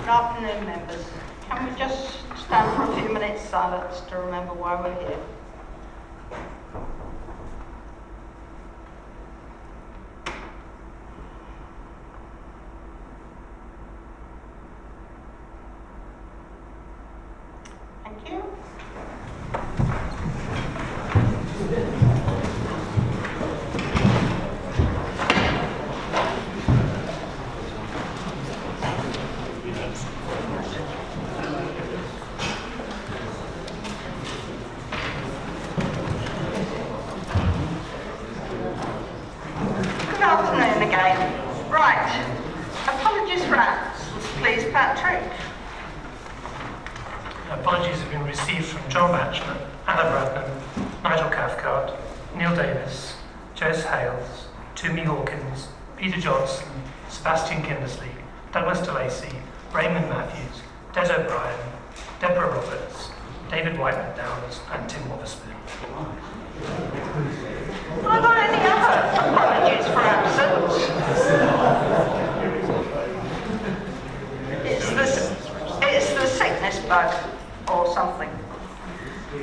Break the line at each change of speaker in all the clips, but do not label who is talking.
Good afternoon, members. Can we just stand for a few minutes silence to remember why we're here? Thank you. Good afternoon again. Right. Apologies for absence, please, Patrick.
Apologies have been received from John Batchelor, Anna Bradnam, Nigel Cathcart, Neil Davis, Jess Hales, Toomey Hawkins, Peter Johnson, Sebastian Kindersley, Douglas DeLacy, Raymond Matthews, Des O'Brien, Deborah Roberts, David Whiteman Downs, and Tim Waterspoon.
Are there any other apologies for absence? It's the sickness bug or something.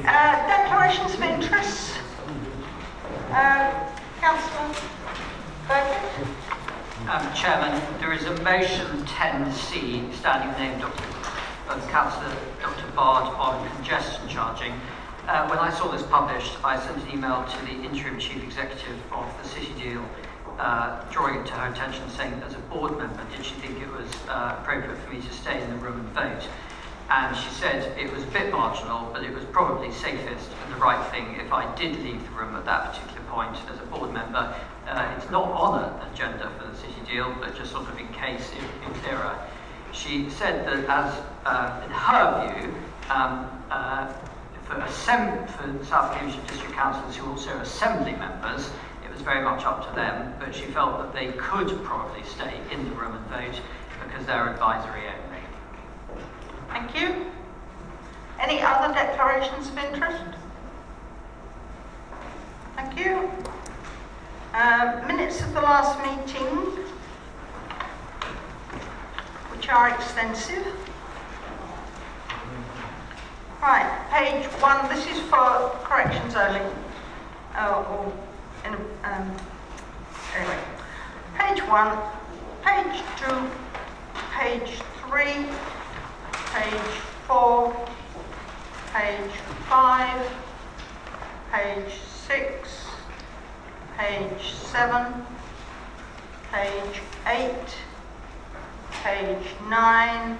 Declarations of interest. Councillor Burkett.
Chairman, there is a motion 10C, standing name of Councillor Dr. Bard on congestion charging. When I saw this published, I sent an email to the interim chief executive of the City Deal, drawing it to her attention, saying that as a board member, did she think it was appropriate for me to stay in the room and vote? And she said it was a bit marginal, but it was probably safest and the right thing if I did leave the room at that particular point as a board member. It's not on an agenda for the City Deal, but just sort of in case it would be clearer. She said that as, in her view, for South Cambridgeshire District Councillors who are also assembly members, it was very much up to them, but she felt that they could probably stay in the room and vote because they're advisory only.
Thank you. Any other declarations of interest? Thank you. Minutes of the last meeting, which are extensive. Right, page 1, this is for corrections only. Anyway, page 1, page 2, page 3, page 4, page 5, page 6, page 7, page 8, page 9,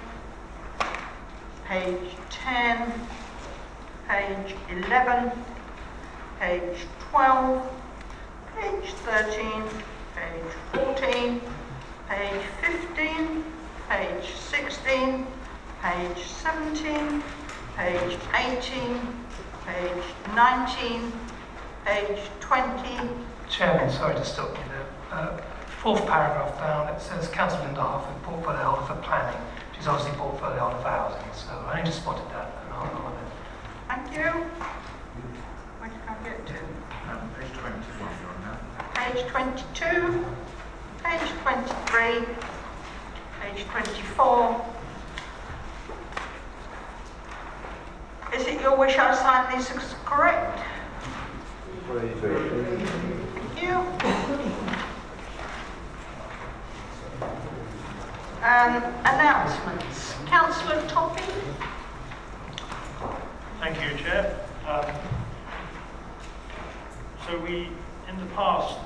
page 10, page 11, page 12, page 13, page 14, page 15, page 16, page 17, page 18, page 19, page 20.
Chairman, sorry to stop you there. Fourth paragraph down, it says Councillor Linda Harford, portfolio holder for planning. She's obviously portfolio holder for housing, so I only just spotted that and I'll on it.
Thank you. Where did I get to?
Page 21 you're on now.
Page 22, page 23, page 24. Is it your wish I sign these as correct? Thank you. Announcements. Councillor Toppy.
Thank you, Chair. So we, in the past,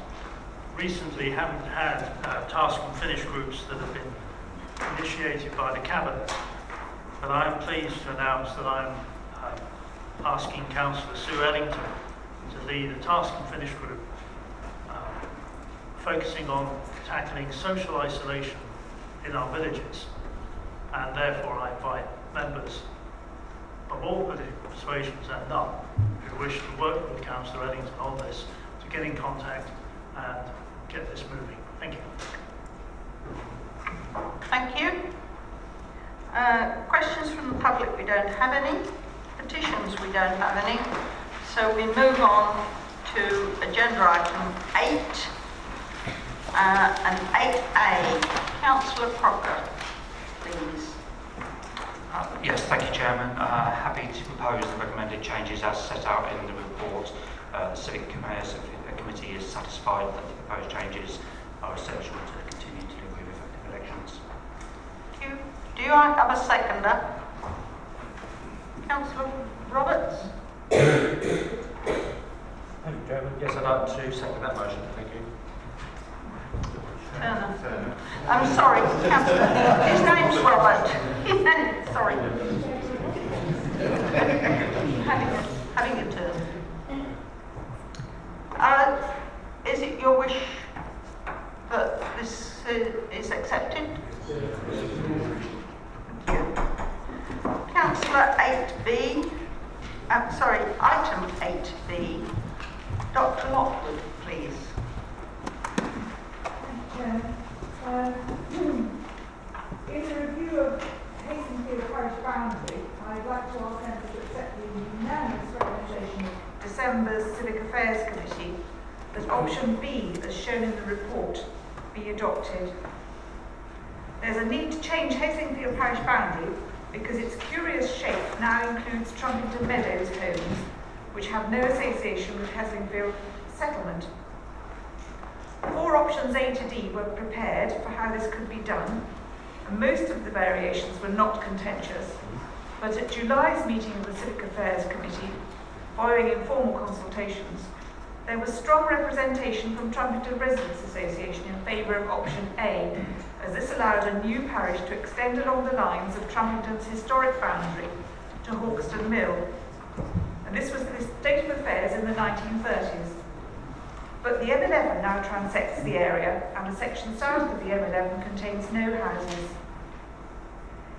recently haven't had task and finish groups that have been initiated by the Cabinet. But I am pleased to announce that I'm asking Councillor Sue Ellington to lead a task and finish group focusing on tackling social isolation in our villages. And therefore I invite members of all political persuasions and none who wish to work with Councillor Ellington on this to get in contact and get this moving. Thank you.
Thank you. Questions from the public, we don't have any. Petitions, we don't have any. So we move on to agenda item 8 and 8A. Councillor Crocker, please.
Yes, thank you, Chairman. Happy to propose the recommended changes as set out in the report. The Civic Affairs Committee is satisfied that the proposed changes are essential to continue delivery of effective elections.
Thank you. Do I have a seconder? Councillor Roberts?
Thank you, Chairman. Yes, I'd like to second that motion. Thank you.
Turner. I'm sorry, Councillor. His name's Robert. Sorry. Having your turn. Is it your wish that this is accepted? Thank you. Councillor 8B, item 8B, Dr. Lockwood, please.
In the review of Hastings Parish boundary, I'd like to ask members to accept the unanimous recommendation of December's Civic Affairs Committee that option B, as shown in the report, be adopted. There's a need to change Hastings Parish boundary because its curious shape now includes Trumpington Meadows homes, which have no association with Hastings settlement. 4 options A to D were prepared for how this could be done, and most of the variations were not contentious. But at July's meeting of the Civic Affairs Committee, following informal consultations, there was strong representation from Trumpington Residents Association in favour of option A, as this allowed a new parish to extend along the lines of Trumpington's historic boundary to Hawkston Mill. And this was the state of affairs in the 1930s. But the M11 now transects the area, and a section south of the M11 contains no houses.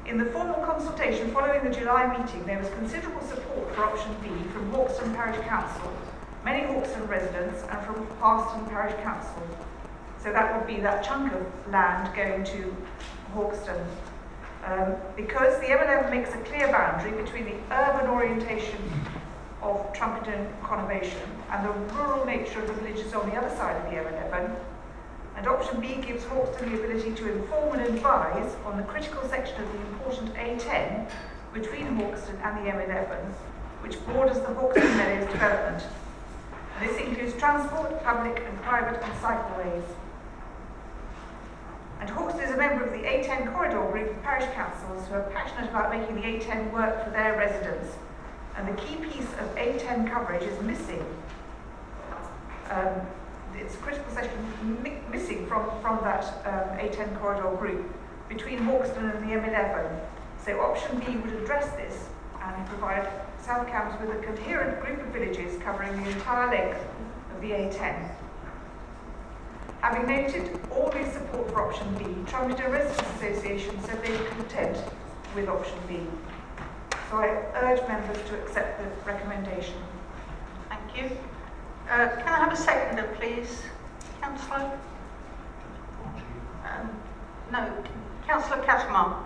In the formal consultation following the July meeting, there was considerable support for option B from Hawkston Parish Council, many Hawkston residents, and from Harston Parish Council. So that would be that chunk of land going to Hawkston. Because the M11 makes a clear boundary between the urban orientation of Trumpington conurbation and the rural nature of the villages on the other side of the M11, and option B gives Hawkston the ability to inform and advise on the critical section of the important A10 between Hawkston and the M11, which borders the Hawkston Meadows development. And this includes transport, public and private and cycleways. And Hawkston is a member of the A10 corridor group of parish councils who are passionate about making the A10 work for their residents. And the key piece of A10 coverage is missing. It's a critical section missing from that A10 corridor group between Hawkston and the M11. So option B would address this and provide South Cambs with a coherent group of villages covering the entire length of the A10. Having noted all the support for option B, Trumpington Residents Association said they were content with option B. So I urge members to accept the recommendation.
Thank you. Can I have a seconder, please? Councillor? No. Councillor Catamar?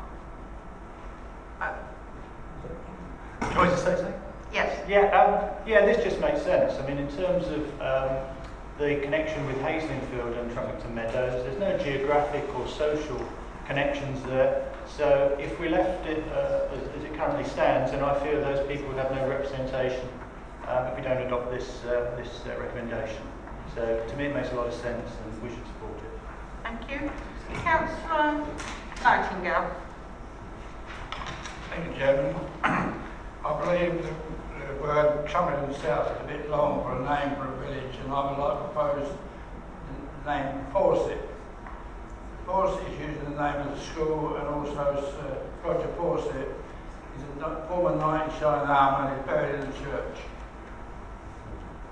Do you want to say something?
Yes.
Yeah, this just makes sense. I mean, in terms of the connection with Hastings and Trumpington Meadows, there's no geographic or social connections there. So if we left it as it currently stands, then I feel those people would have no representation if we don't adopt this recommendation. So to me it makes a lot of sense and we should support it.
Thank you. Councillor Nightingale.
Thank you, Chairman. I believe the word Trumpington South is a bit long for a name for a village, and I would like to propose the name Fawcett. Fawcett is using the name of the school, and also Roger Fawcett is a former knight in Shining Armour and is buried in the church.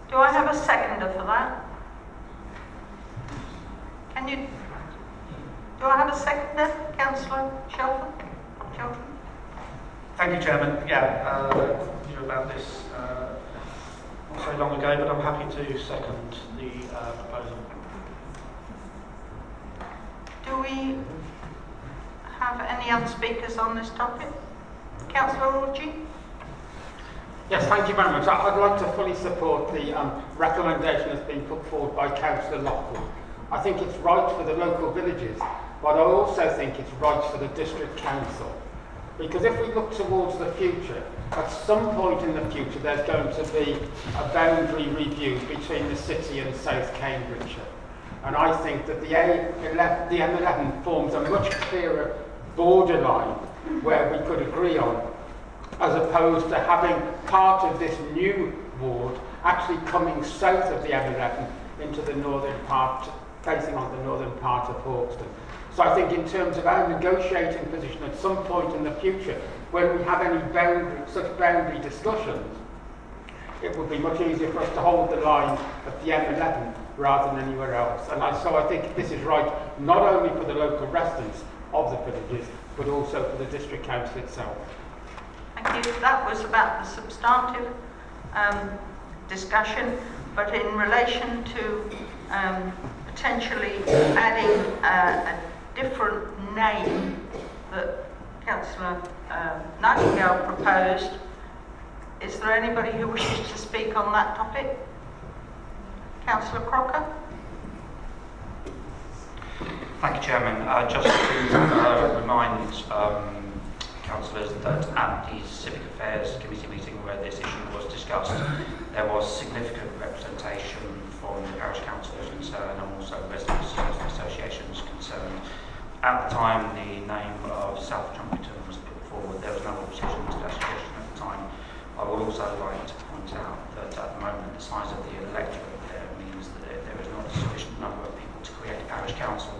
Do I have a seconder for that? Do I have a seconder, Councillor Shelton?
Thank you, Chairman. Yeah, knew about this not so long ago, but I'm happy to second the proposal.
Do we have any other speakers on this topic? Councillor Orgy?
Yes, thank you very much. I'd like to fully support the recommendation that's been put forward by Councillor Lockwood. I think it's right for the local villages, but I also think it's right for the district council, Because if we look towards the future, at some point in the future there's going to be a boundary review between the city and South Cambridgeshire. And I think that the M11 forms a much clearer borderline where we could agree on, as opposed to having part of this new ward actually coming south of the M11 into the northern part, facing on the northern part of Hawkston. So I think in terms of our negotiating position at some point in the future, when we have any such boundary discussions, it would be much easier for us to hold the line of the M11 rather than anywhere else. And so I think this is right, not only for the local residents of the villages, but also for the district council itself.
Thank you. That was about the substantive discussion, but in relation to potentially adding a different name that Councillor Nightingale proposed, is there anybody who wishes to speak on that topic? Councillor Crocker?
Thank you, Chairman. Just to remind councillors that at the Civic Affairs Committee meeting where this issue was discussed, there was significant representation from the parish councils concerned and also residents associations concerned. At the time the name of South Trumpington was put forward, there was no opposition to that suggestion at the time. I would also like to point out that at the moment the size of the electorate there means that there is not a sufficient number of people to create a parish council.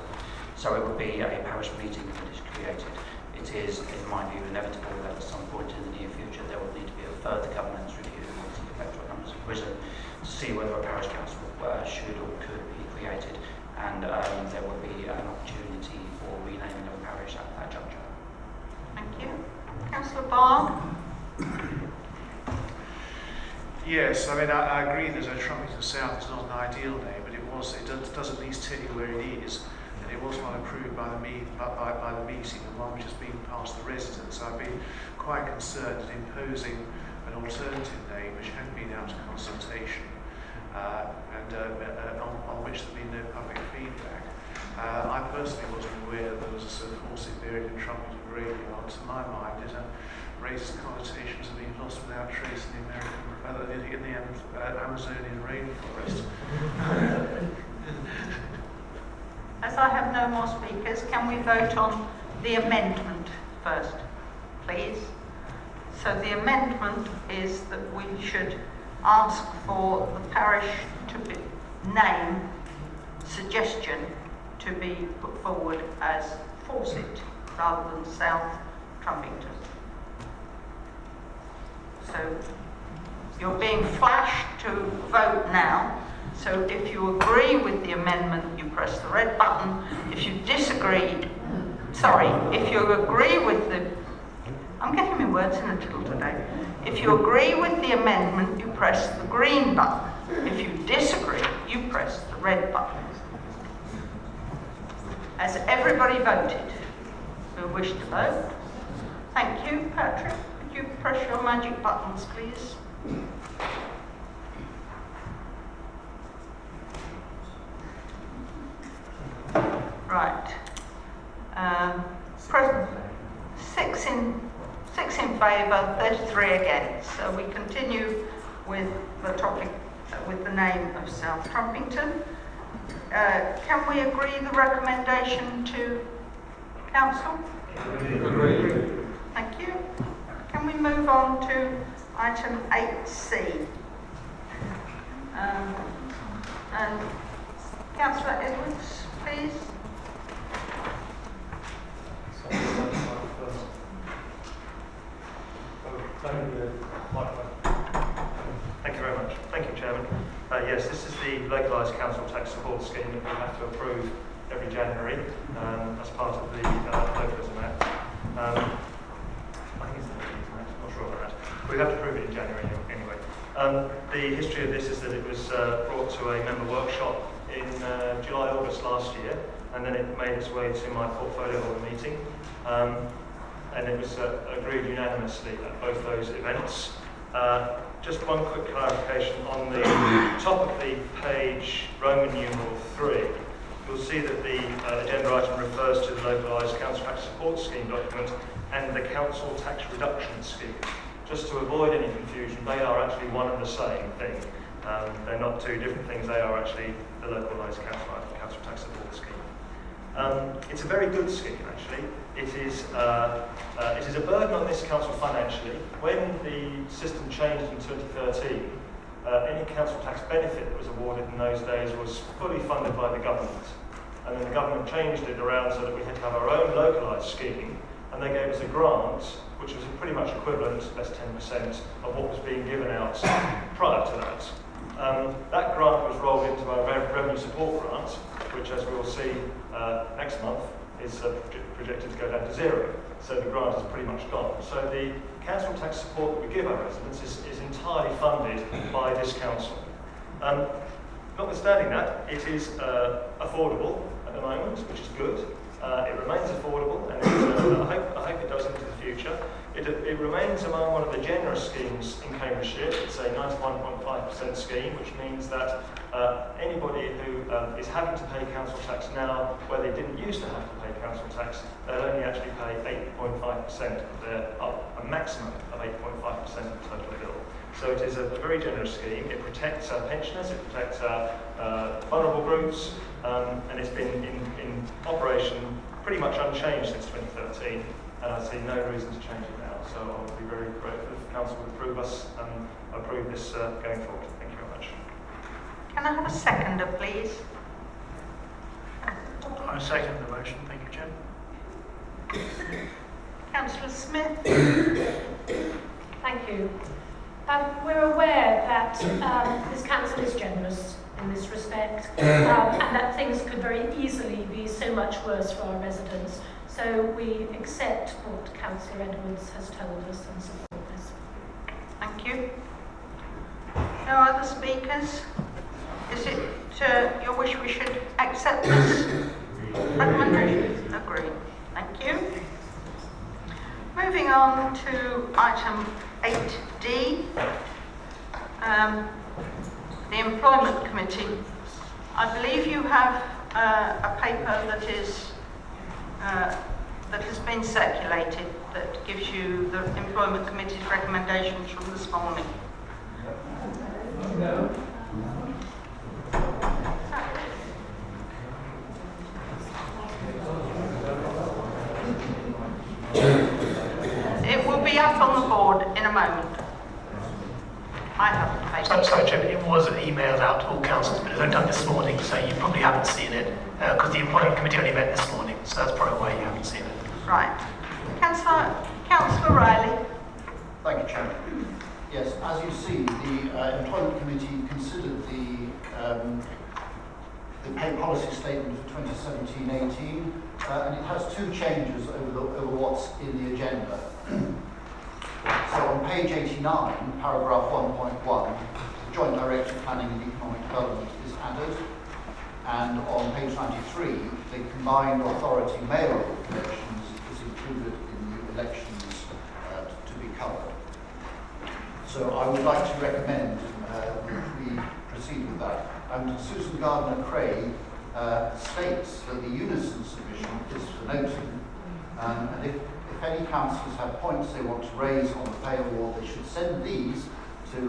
So it would be a parish meeting that is created. It is, in my view, inevitable that at some point in the near future there will need to be a further governance review once the electoral numbers have risen to see whether a parish council should or could be created, and there will be an opportunity for renaming of a parish at that juncture.
Thank you. Councillor Bard?
Yes, I mean, I agree that Trumpington South is not an ideal name, but it does at least tell you where it is. And it was not approved by the meeting, the one which has been passed the residents. I've been quite concerned at imposing an alternative name which hadn't been out of consultation and on which there had been no public feedback. I personally wasn't aware that there was a sort of Fawcett buried in Trumpington graveyard. To my mind, it raises connotations of being lost without trace in the Amazonian rainforest.
As I have no more speakers, can we vote on the amendment first, please? So the amendment is that we should ask for the parish to be name suggestion to be put forward as Fawcett rather than South Trumpington. So you're being flashed to vote now. So if you agree with the amendment, you press the red button. If you disagree, if you agree with the, I'm getting my words in a tittle today. If you agree with the amendment, you press the green button. If you disagree, you press the red button. Has everybody voted who wish to vote? Thank you. Patrick, could you press your magic buttons, please? Right. Six in favour, 33 against. So we continue with the topic, with the name of South Trumpington. Can we agree the recommendation to council? Agree. Thank you. Can we move on to item 8C? And Councillor Edwards, please.
Thank you very much. Thank you, Chairman. Yes, this is the localised council tax support scheme that we have to approve every January as part of the Localism Act. I think it's the Localism Act, I'm not sure about that. We have to approve it in January anyway. The history of this is that it was brought to a member workshop in July, August last year, and then it made its way to my portfolio board meeting. And it was agreed unanimously at both those events. Just one quick clarification on the top of the page, Roman numeral 3,
you'll see that the agenda item refers to the localised council tax support scheme document and the council tax reduction scheme. Just to avoid any confusion, they are actually one and the same thing. They're not two different things, they are actually the localised council tax support scheme. It's a very good scheme actually. It is a burden on this council financially. When the system changed in 2013, any council tax benefit that was awarded in those days was fully funded by the government. And then the government changed it around so that we had to have our own localised scheme, and they gave us a grant which was pretty much equivalent, less 10%, of what was being given out prior to that. That grant was rolled into our revenue support grant, which, as we will see next month, is projected to go down to zero. So the grant is pretty much gone. So the council tax support that we give our residents is entirely funded by this council. Notwithstanding that, it is affordable at the moment, which is good. It remains affordable, and I hope it does into the future. It remains among one of the generous schemes in Cambridgeshire. It's a 91.5% scheme, which means that anybody who is having to pay council tax now, where they didn't used to have to pay council tax, they'll only actually pay 8.5% of a maximum of 8.5% of the total bill. So it is a very generous scheme. It protects our pensioners, it protects our vulnerable groups, and it's been in operation pretty much unchanged since 2013, and I see no reason to change it now. So I would be very grateful if the council would approve this going forward. Thank you very much.
Can I have a seconder, please?
I second the motion. Thank you, Chair.
Councillor Smith?
Thank you. We're aware that this council is generous in this respect, and that things could very easily be so much worse for our residents. So we accept what Councillor Edwards has told us and support this.
Thank you. No other speakers? Is it your wish we should accept this recommendation? Agreed. Thank you. Moving on to item 8D, the Employment Committee. I believe you have a paper that has been circulated that gives you the Employment Committee's recommendations from this morning. It will be up on the board in a moment. I haven't paid.
Sorry, Chairman, it was emailed out to all councils, but it was only done this morning, so you probably haven't seen it, because the Employment Committee only met this morning, so that's probably why you haven't seen it.
Right. Councillor Riley.
Thank you, Chairman. Yes, as you see, the Employment Committee considered the pay policy statement for 2017-18, and it has two changes over what's in the agenda. So on page 89, paragraph 1.1, Joint Director of Planning and Economic Development is added, and on page 93, the combined authority mayoral elections is included in the elections to be covered. So I would like to recommend that we proceed with that. And Susan Gardner-Craig states that the unison submission is for noting, and if any councillors have points they want to raise on the pay award, they should send these to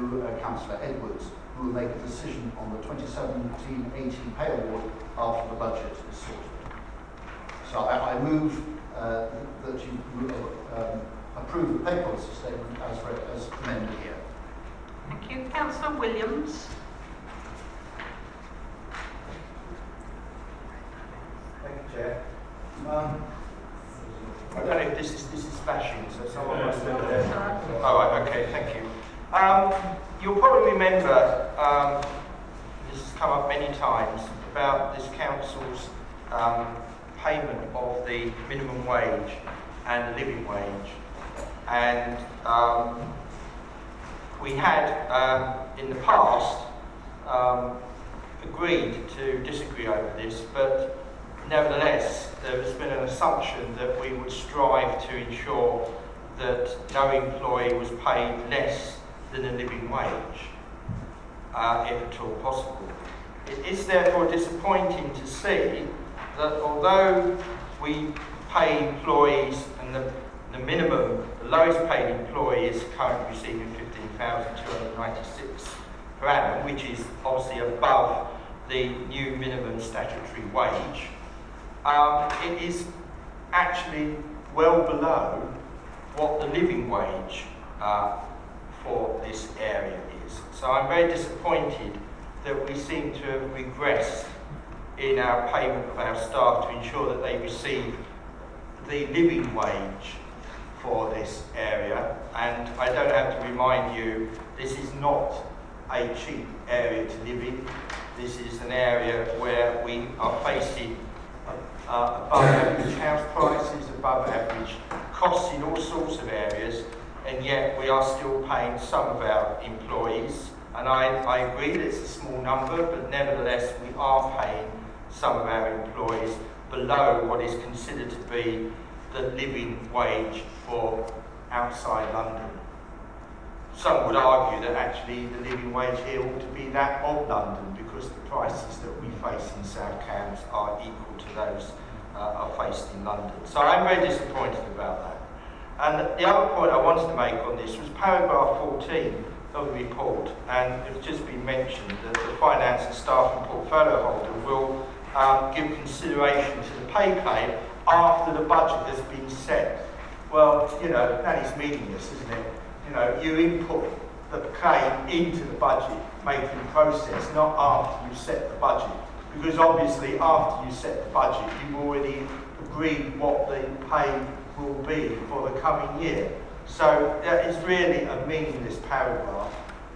Councillor Edwards, who will make a decision on the 2017-18 pay award after the budget is sorted. So I move that you approve the pay policy statement as amended here.
Thank you. Councillor Williams.
Thank you, Chair. I don't know if this is flashing, so someone must have there. Oh, right, okay, thank you. You'll probably remember, this has come up many times, about this council's payment of the minimum wage and the living wage. And we had, in the past, agreed to disagree over this, but nevertheless, there has been an assumption that we would strive to ensure that no employee was paid less than a living wage, if at all possible. It is therefore disappointing to see that although we pay employees and the minimum, the lowest paid employee is currently receiving £15,296 per annum, which is obviously above the new minimum statutory wage, it is actually well below what the living wage for this area is. So I'm very disappointed that we seem to have regressed in our payment of our staff to ensure that they receive the living wage for this area. And I don't have to remind you, this is not a cheap area to live in. This is an area where we are facing above average house prices, above average costs in all sorts of areas, and yet we are still paying some of our employees. And I agree that it's a small number, but nevertheless we are paying some of our employees below what is considered to be the living wage for outside London. Some would argue that actually the living wage here ought to be that of London, because the prices that we face in South Cambs are equal to those are faced in London. So I'm very disappointed about that. And the other point I wanted to make on this was paragraph 14 of the report, and it's just been mentioned that the Finance and Staff and Portfolio Holder will give consideration to the pay claim after the budget has been set. Well, you know, that is meaningless, isn't it? You know, you input the claim into the budget making process, not after you've set the budget. Because obviously after you set the budget, you've already agreed what the pay will be for the coming year. So that is really a meaningless paragraph,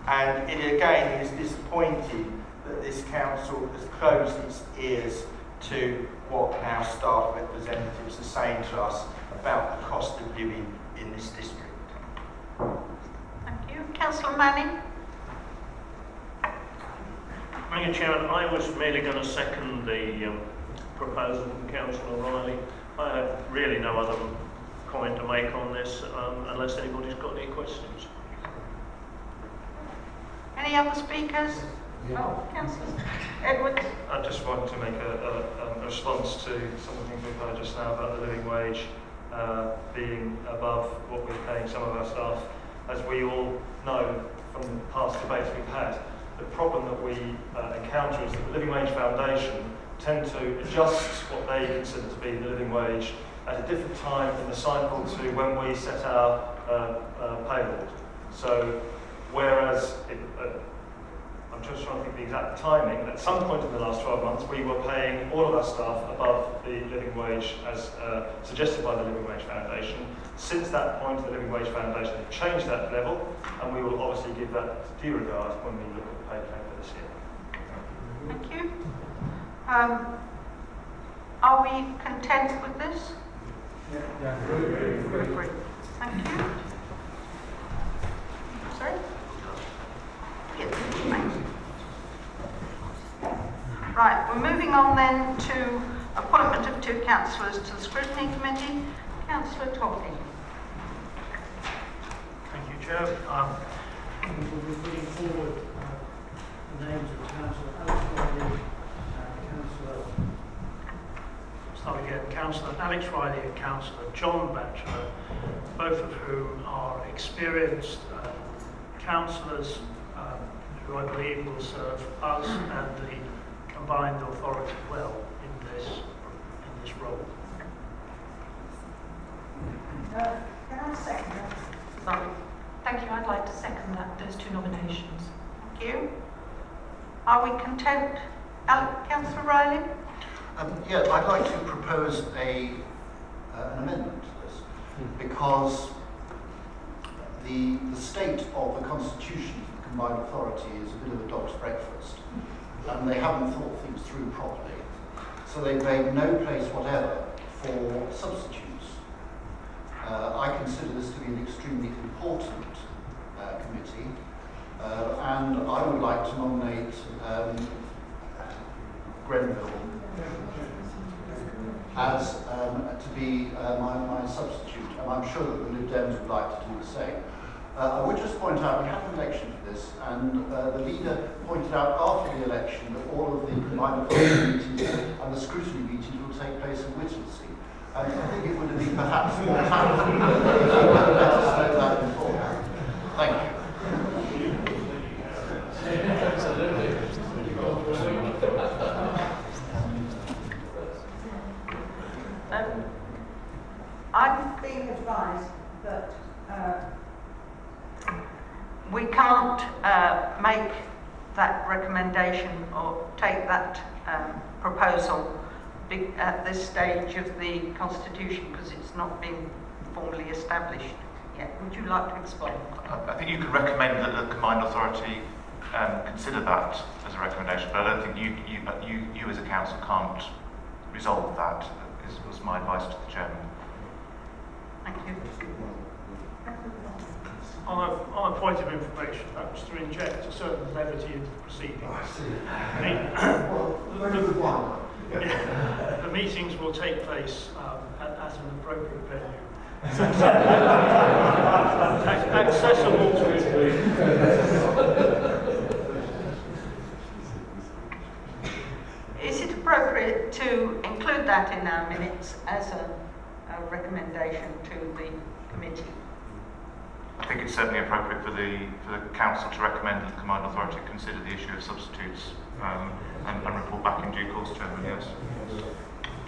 and it again is disappointing that this council has closed its ears to what our staff representatives are saying to us about the cost of living in this district.
Thank you. Councillor Manning?
Thank you, Chairman. I was merely going to second the proposal from Councillor O'Reilly. I have really no other comment to make on this, unless anybody's got any questions.
Any other speakers?
Yeah.
Oh, Councillor Edwards?
I just want to make a response to some of the things we've heard just now about the living wage being above what we're paying some of our staff. As we all know from the past debates we've had, the problem that we encounter is that the Living Wage Foundation tend to adjust what they consider to be the living wage at a different time in the cycle to when we set our pay award. So, whereas, I'm just trying to think the exact timing, at some point in the last 12 months we were paying all of our staff above the living wage as suggested by the Living Wage Foundation. Since that point, the Living Wage Foundation has changed that level, and we will obviously give that due regard when we look at the pay plan for this year.
Thank you. Are we content with this?
Yeah.
Agree. Thank you. Sorry? Yes, thanks. Right, we're moving on then to appointment of two councillors to the Scrutiny Committee. Councillor Topping.
Thank you, Chair. We'll be putting forward the names of Councillor Alex Riley and Councillor Alex Riley and Councillor John Batchelor, both of whom are experienced councillors who I believe will serve us and the combined authority well in this role.
Can I second that?
Sorry.
Thank you. I'd like to second those two nominations.
Thank you. Are we content? Councillor Riley?
Yeah, I'd like to propose an amendment to this, because the state of the constitution of the combined authority is a bit of a dog's breakfast, and they haven't thought things through properly. So they've made no place whatever for substitutes. I consider this to be an extremely important committee, and I would like to nominate Grenville as to be my substitute, and I'm sure that the Lib Dems would like to do the same. I would just point out we had an election for this, and the leader pointed out after the election that all of the combined authority meetings and the scrutiny meetings will take place in Whittlesea. And I think it would have been perhaps more tactful if you had let us know that beforehand. Thank you.
I'm being advised that
we can't make that recommendation or take that proposal at this stage of the Constitution because it's not been formally established yet. Would you like to explain?
I think you could recommend that the Combined Authority consider that as a recommendation, but I don't think you as a council can't resolve that, was my advice to the chairman.
Thank you.
On a point of information, that was to inject a certain levity into the proceedings. The meetings will take place at an appropriate venue. Accessible
Is it appropriate to include that in our minutes as a recommendation to the committee?
I think it's certainly appropriate for the council to recommend that the Combined Authority consider the issue of substitutes and report back in due course, Chairman, yes.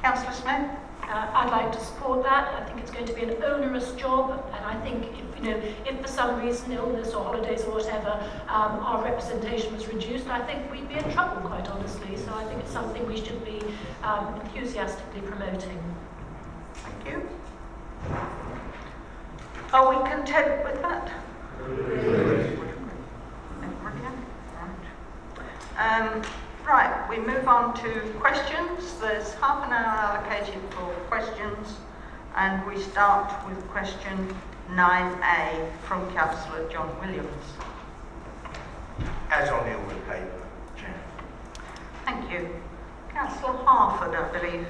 Councillor Smith?
I'd like to support that. I think it's going to be an onerous job, and I think if for some reason, illness or holidays or whatever, our representation was reduced, I think we'd be in trouble, quite honestly. So I think it's something we should be enthusiastically promoting.
Thank you. Are we content with that? Right, we move on to questions. There's half an hour allocated for questions, and we start with question 9A from Councillor John Williams.
As on the order paper, Chair.
Thank you. Councillor Harford, I believe.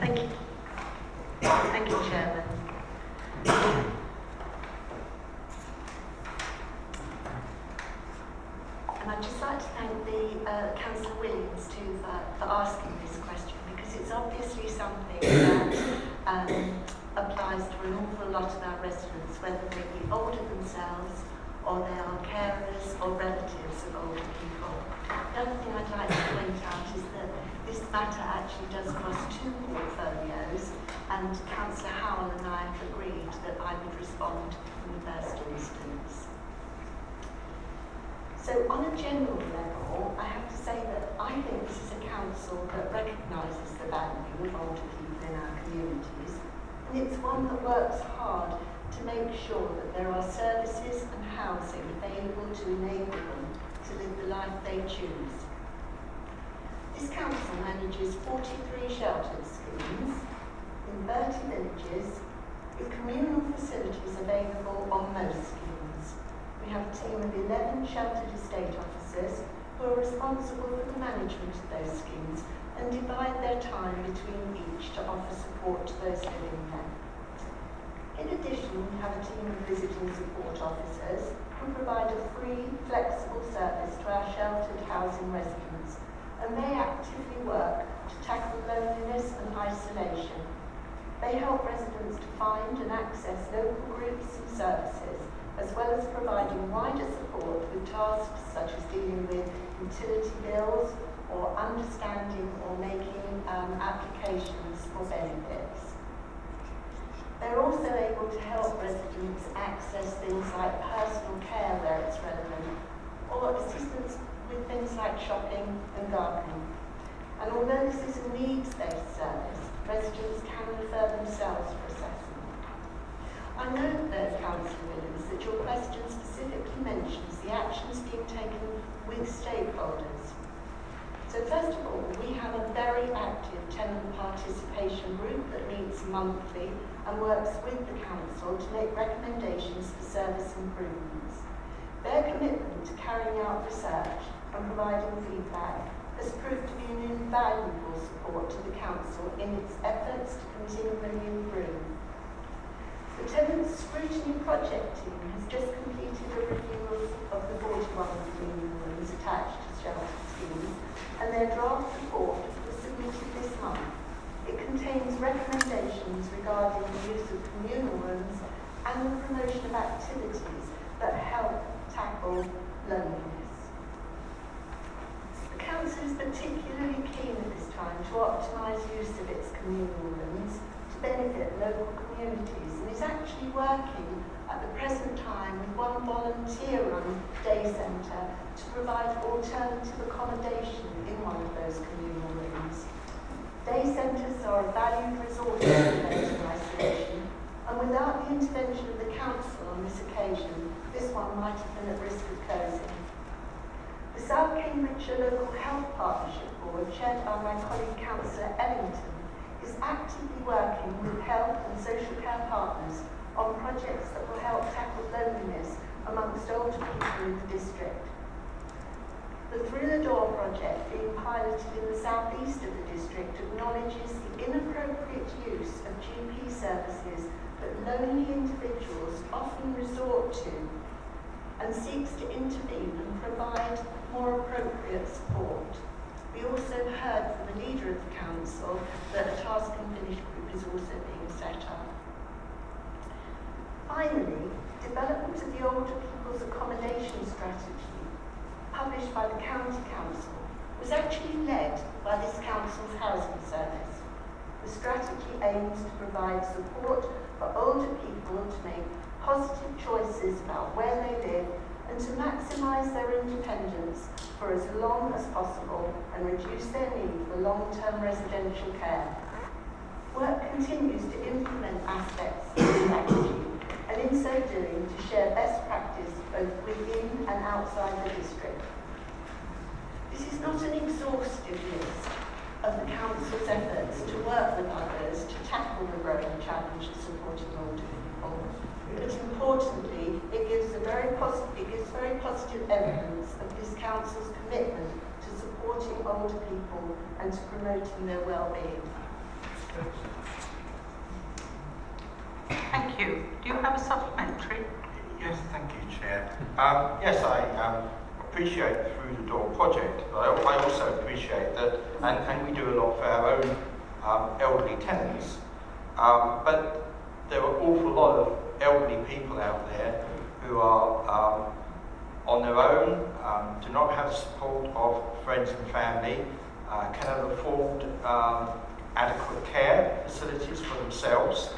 Thank you.
Thank you, Chairman.
And I'd just like to thank the Councillor Williams too for asking this question, because it's obviously something that applies to an awful lot of our residents, whether they be older themselves or they are carers or relatives of older people. The other thing I'd like to point out is that this matter actually does cross two portfolios, and Councillor Howell and I have agreed that I would respond in the first instance. So on a general level, I have to say that I think this is a council that recognises the value of older people in our communities, and it's one that works hard to make sure that there are services and housing available to enable them to live the life they choose. This council manages 43 sheltered schemes in 30 villages, with communal facilities available on most schemes. We have a team of 11 sheltered estate officers who are responsible for the management of those schemes and divide their time between each to offer support to those living there. In addition, we have a team of visiting support officers who provide a free, flexible service to our sheltered housing residents, and they actively work to tackle loneliness and isolation. They help residents to find and access local groups and services, as well as providing wider support with tasks such as dealing with utility bills or understanding or making applications for benefits. They're also able to help residents access things like personal care where it's relevant, or assistance with things like shopping and gardening. And although this is a needs-based service, residents can refer themselves for assessment. I note that, Councillor Williams, that your question specifically mentions the actions being taken with stakeholders. So first of all, we have a very active tenant participation group that meets monthly and works with the council to make recommendations for service improvements. Their commitment to carrying out research and providing feedback has proved to be an invaluable support to the council in its efforts to continually improve. The Tenant Scrutiny Project team has just completed a review of the 41 communal rooms attached to shelter schemes, and their draft report was submitted this month. It contains recommendations regarding the use of communal rooms and the promotion of activities that help tackle loneliness. The Council is particularly keen at this time to optimise use of its communal rooms to benefit local communities, and is actually working at the present time with one volunteer-run day centre to provide alternative accommodation in one of those communal rooms. Day centres are a valued resource in preventing isolation, and without the intervention of the Council on this occasion, this one might have been at risk of closing. The South Cambridgeshire Local Health Partnership Board, chaired by my colleague Councillor Ellington, is actively working with health and social care partners on projects that will help tackle loneliness amongst older people in the district. The Through the Door project, being piloted in the southeast of the district, acknowledges the inappropriate use of GP services that lonely individuals often resort to, and seeks to intervene and provide more appropriate support. We also heard from the leader of the council that a task and finish group is also being set up. Finally, development of the older people's accommodation strategy, published by the County Council, was actually led by this council's housing service. The strategy aims to provide support for older people to make positive choices about where they live and to maximise their independence for as long as possible and reduce their need for long-term residential care. Work continues to implement aspects of the strategy, and in so doing to share best practice both within and outside the district. This is not an exhaustive list of the Council's efforts to work with others to tackle the growing challenge of supporting older people, but importantly, it gives very positive evidence of this Council's commitment to supporting older people and to promoting their well-being.
Thank you. Do you have a supplementary?
Yes, thank you, Chair. Yes, I appreciate the Through the Door project, but I also appreciate that, and we do a lot for our own elderly tenants, but there are an awful lot of elderly people out there who are on their own, do not have the support of friends and family, cannot afford adequate care facilities for themselves.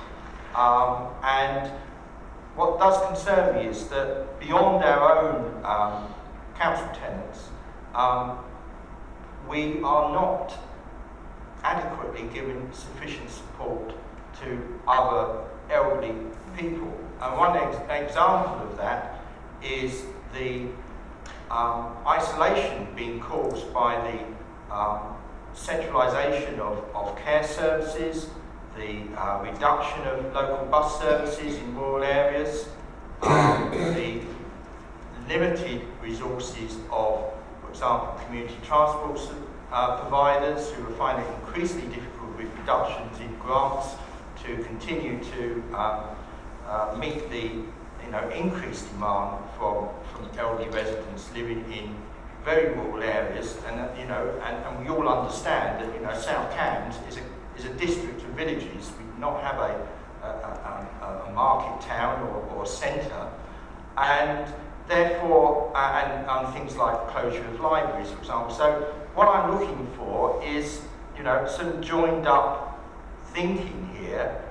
And what does concern me is that beyond our own council tenants, we are not adequately giving sufficient support to other elderly people. And one example of that is the isolation being caused by the centralisation of care services, the reduction of local bus services in rural areas, the limited resources of, for example, community transport providers who are finding it increasingly difficult with reductions in grants to continue to meet the increased demand from elderly residents living in very rural areas, and and we all understand that South Cambs is a district of villages. We do not have a market town or a centre, and therefore and things like closure of libraries, for example. So what I'm looking for is some joined up thinking here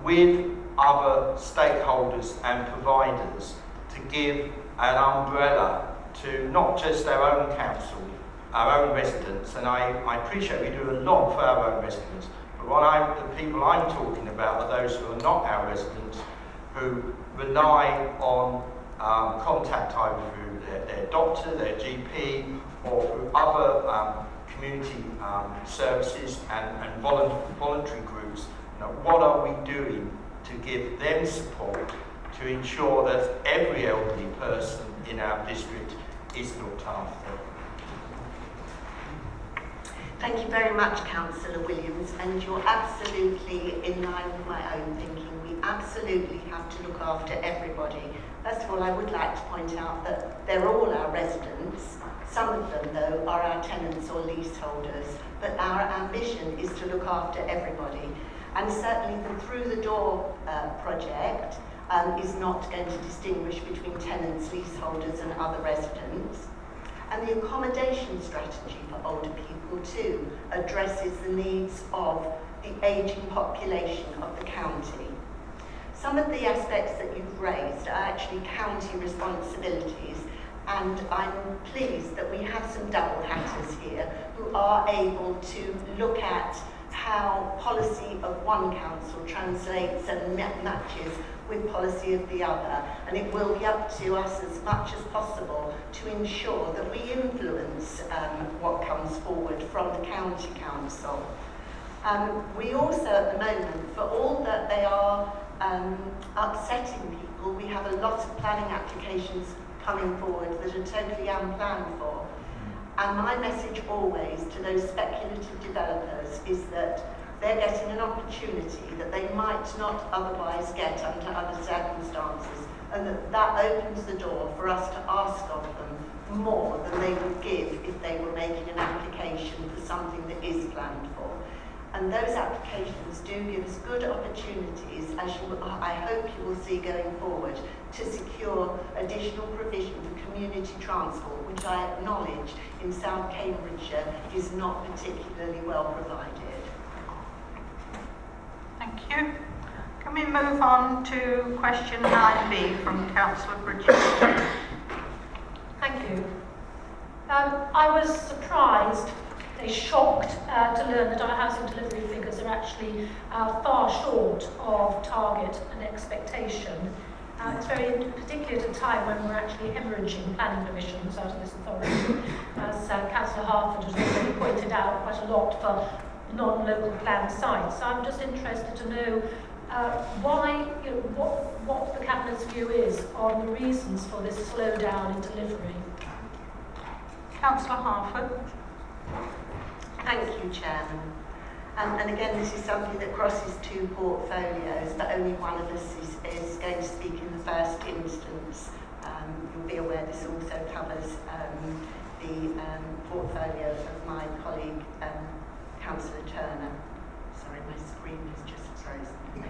with other stakeholders and providers to give an umbrella to not just our own council, our own residents, and I appreciate we do a lot for our own residents, but the people I'm talking about are those who are not our residents, who rely on contact either through their doctor, their GP, or through other community services and voluntary groups. What are we doing to give them support to ensure that every elderly person in our district is looked after?
Thank you very much, Councillor Williams, and you're absolutely in line with my own thinking. We absolutely have to look after everybody. First of all, I would like to point out that they're all our residents. Some of them, though, are our tenants or leaseholders, but our ambition is to look after everybody. And certainly the Through the Door project is not going to distinguish between tenants, leaseholders and other residents. And the accommodation strategy for older people too addresses the needs of the ageing population of the county. Some of the aspects that you've raised are actually county responsibilities, and I'm pleased that we have some double hatters here who are able to look at how policy of one council translates and matches with policy of the other, and it will be up to us as much as possible to ensure that we influence what comes forward from the county council. We also at the moment, for all that they are upsetting people, we have a lot of planning applications coming forward that are totally unplanned for. And my message always to those speculative developers is that they're getting an opportunity that they might not otherwise get under other circumstances, and that opens the door for us to ask of them more than they would give if they were making an application for something that is planned for. And those applications do give us good opportunities, as I hope you will see going forward, to secure additional provision for community transport, which I acknowledge in South Cambridgeshire is not particularly well provided.
Thank you. Can we move on to question 9B from Councillor Bridges?
Thank you. I was surprised, shocked to learn that our housing delivery figures are actually far short of target and expectation. It's very particularly at a time when we're actually hemorrhaging planning permissions out of this authority, as Councillor Harford has already pointed out quite a lot for non-local planned sites. So I'm just interested to know what the Cabinet's view is on the reasons for this slowdown in delivery.
Councillor Harford.
Thank you, Chairman. And again, this is something that crosses two portfolios, but only one of us is going to speak in the first instance. You'll be aware this also covers the portfolio of my colleague, Councillor Turner. Sorry, my screen has just frozen. Okay.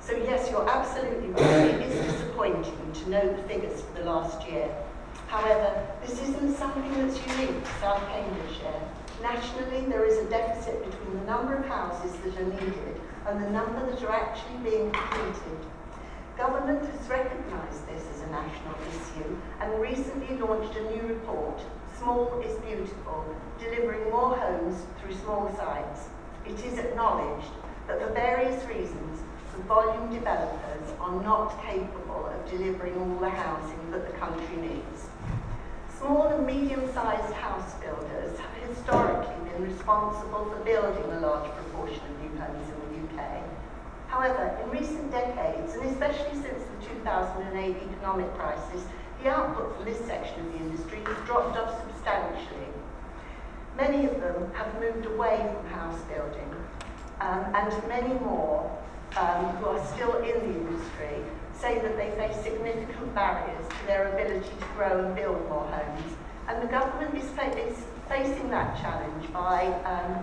So yes, you're absolutely right. It is disappointing to know the figures for the last year. However, this isn't something that's unique to South Cambridgeshire. Nationally, there is a deficit between the number of houses that are needed and the number that are actually being completed. Government has recognised this as a national issue and recently launched a new report, Small is Beautiful, delivering more homes through small sites. It is acknowledged that for various reasons, the volume developers are not capable of delivering all the housing that the country needs. Small and medium-sized house builders have historically been responsible for building a large proportion of new homes in the UK. However, in recent decades, and especially since the 2008 economic crisis, the output from this section of the industry has dropped off substantially. Many of them have moved away from house building, and many more who are still in the industry say that they face significant barriers to their ability to grow and build more homes. And the government is facing that challenge by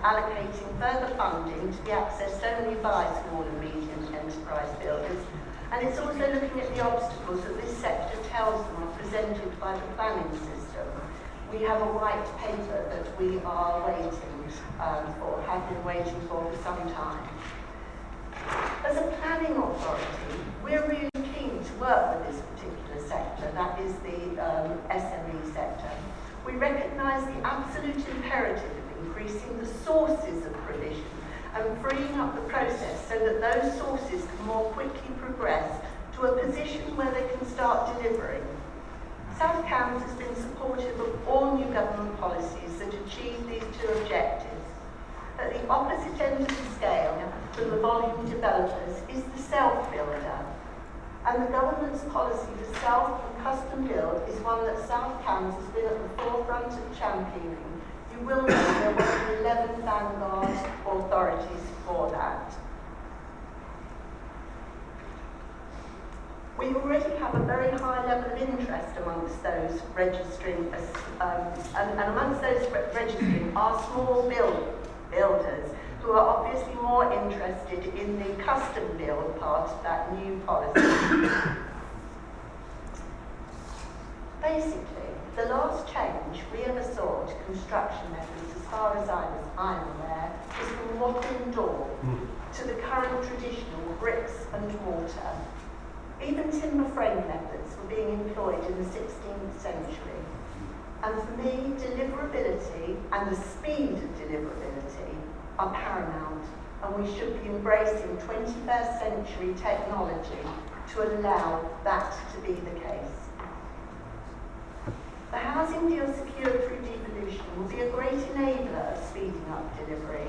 allocating further funding to be accessed only by small and medium enterprise builders. And it's also looking at the obstacles that this sector tells them are presented by the planning system. We have a white paper that we are waiting for, have been waiting for some time. As a planning authority, we're really keen to work with this particular sector, that is the SME sector. We recognise the absolute imperative of increasing the sources of provision and freeing up the process so that those sources can more quickly progress to a position where they can start delivering. South Cambs has been supportive of all new government policies that achieve these two objectives. At the opposite end of the scale from the volume developers is the self-builder. And the government's policy for self and custom build is one that South Cambs has been at the forefront of championing. You will know we're working with 11 vanguard authorities for that. We already have a very high level of interest amongst those registering, and amongst those registering are small builders who are obviously more interested in the custom build part of that new policy. Basically, the last change we ever saw to construction methods, as far as I'm aware, is from wattle door to the current traditional bricks and mortar. Even timber frame methods were being employed in the 16th century. And for me, deliverability and the speed of deliverability are paramount, and we should be embracing 21st century technology to allow that to be the case. The housing deal secured through devolution will be a great enabler of speeding up delivery.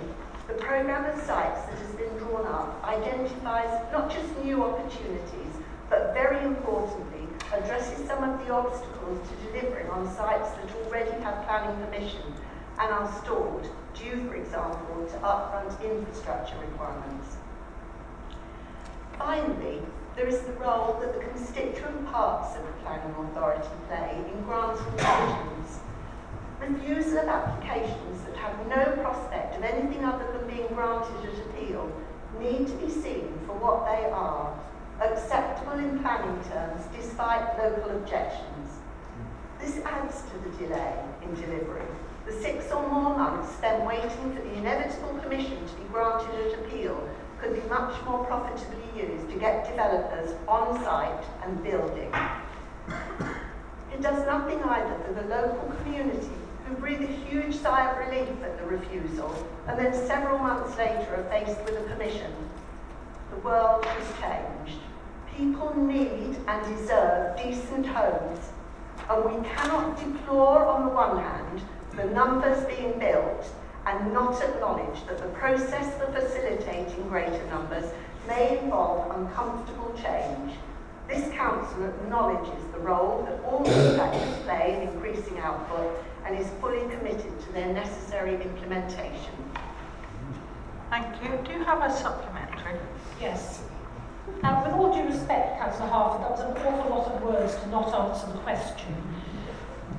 The programme of sites that has been drawn up identifies not just new opportunities, but very importantly, addresses some of the obstacles to delivering on sites that already have planning permission and are stalled, due, for example, to upfront infrastructure requirements. Finally, there is the role that the constituent parts of the planning authority play in granting decisions. Refusal of applications that have no prospect of anything other than being granted at appeal need to be seen for what they are, acceptable in planning terms despite local objections. This adds to the delay in delivery. The 6 or more months spent waiting for the inevitable permission to be granted at appeal could be much more profitably used to get developers on site and building. It does nothing either for the local community, who breathe a huge sigh of relief at the refusal and then several months later are faced with a permission. The world has changed. People need and deserve decent homes, and we cannot deplore on the one hand the numbers being built and not acknowledge that the process for facilitating greater numbers may involve uncomfortable change. This council acknowledges the role that all factors play in increasing output and is fully committed to their necessary implementation.
Thank you. Do you have a supplementary?
Yes. With all due respect, Councillor Harford, that was an awful lot of words to not answer the question.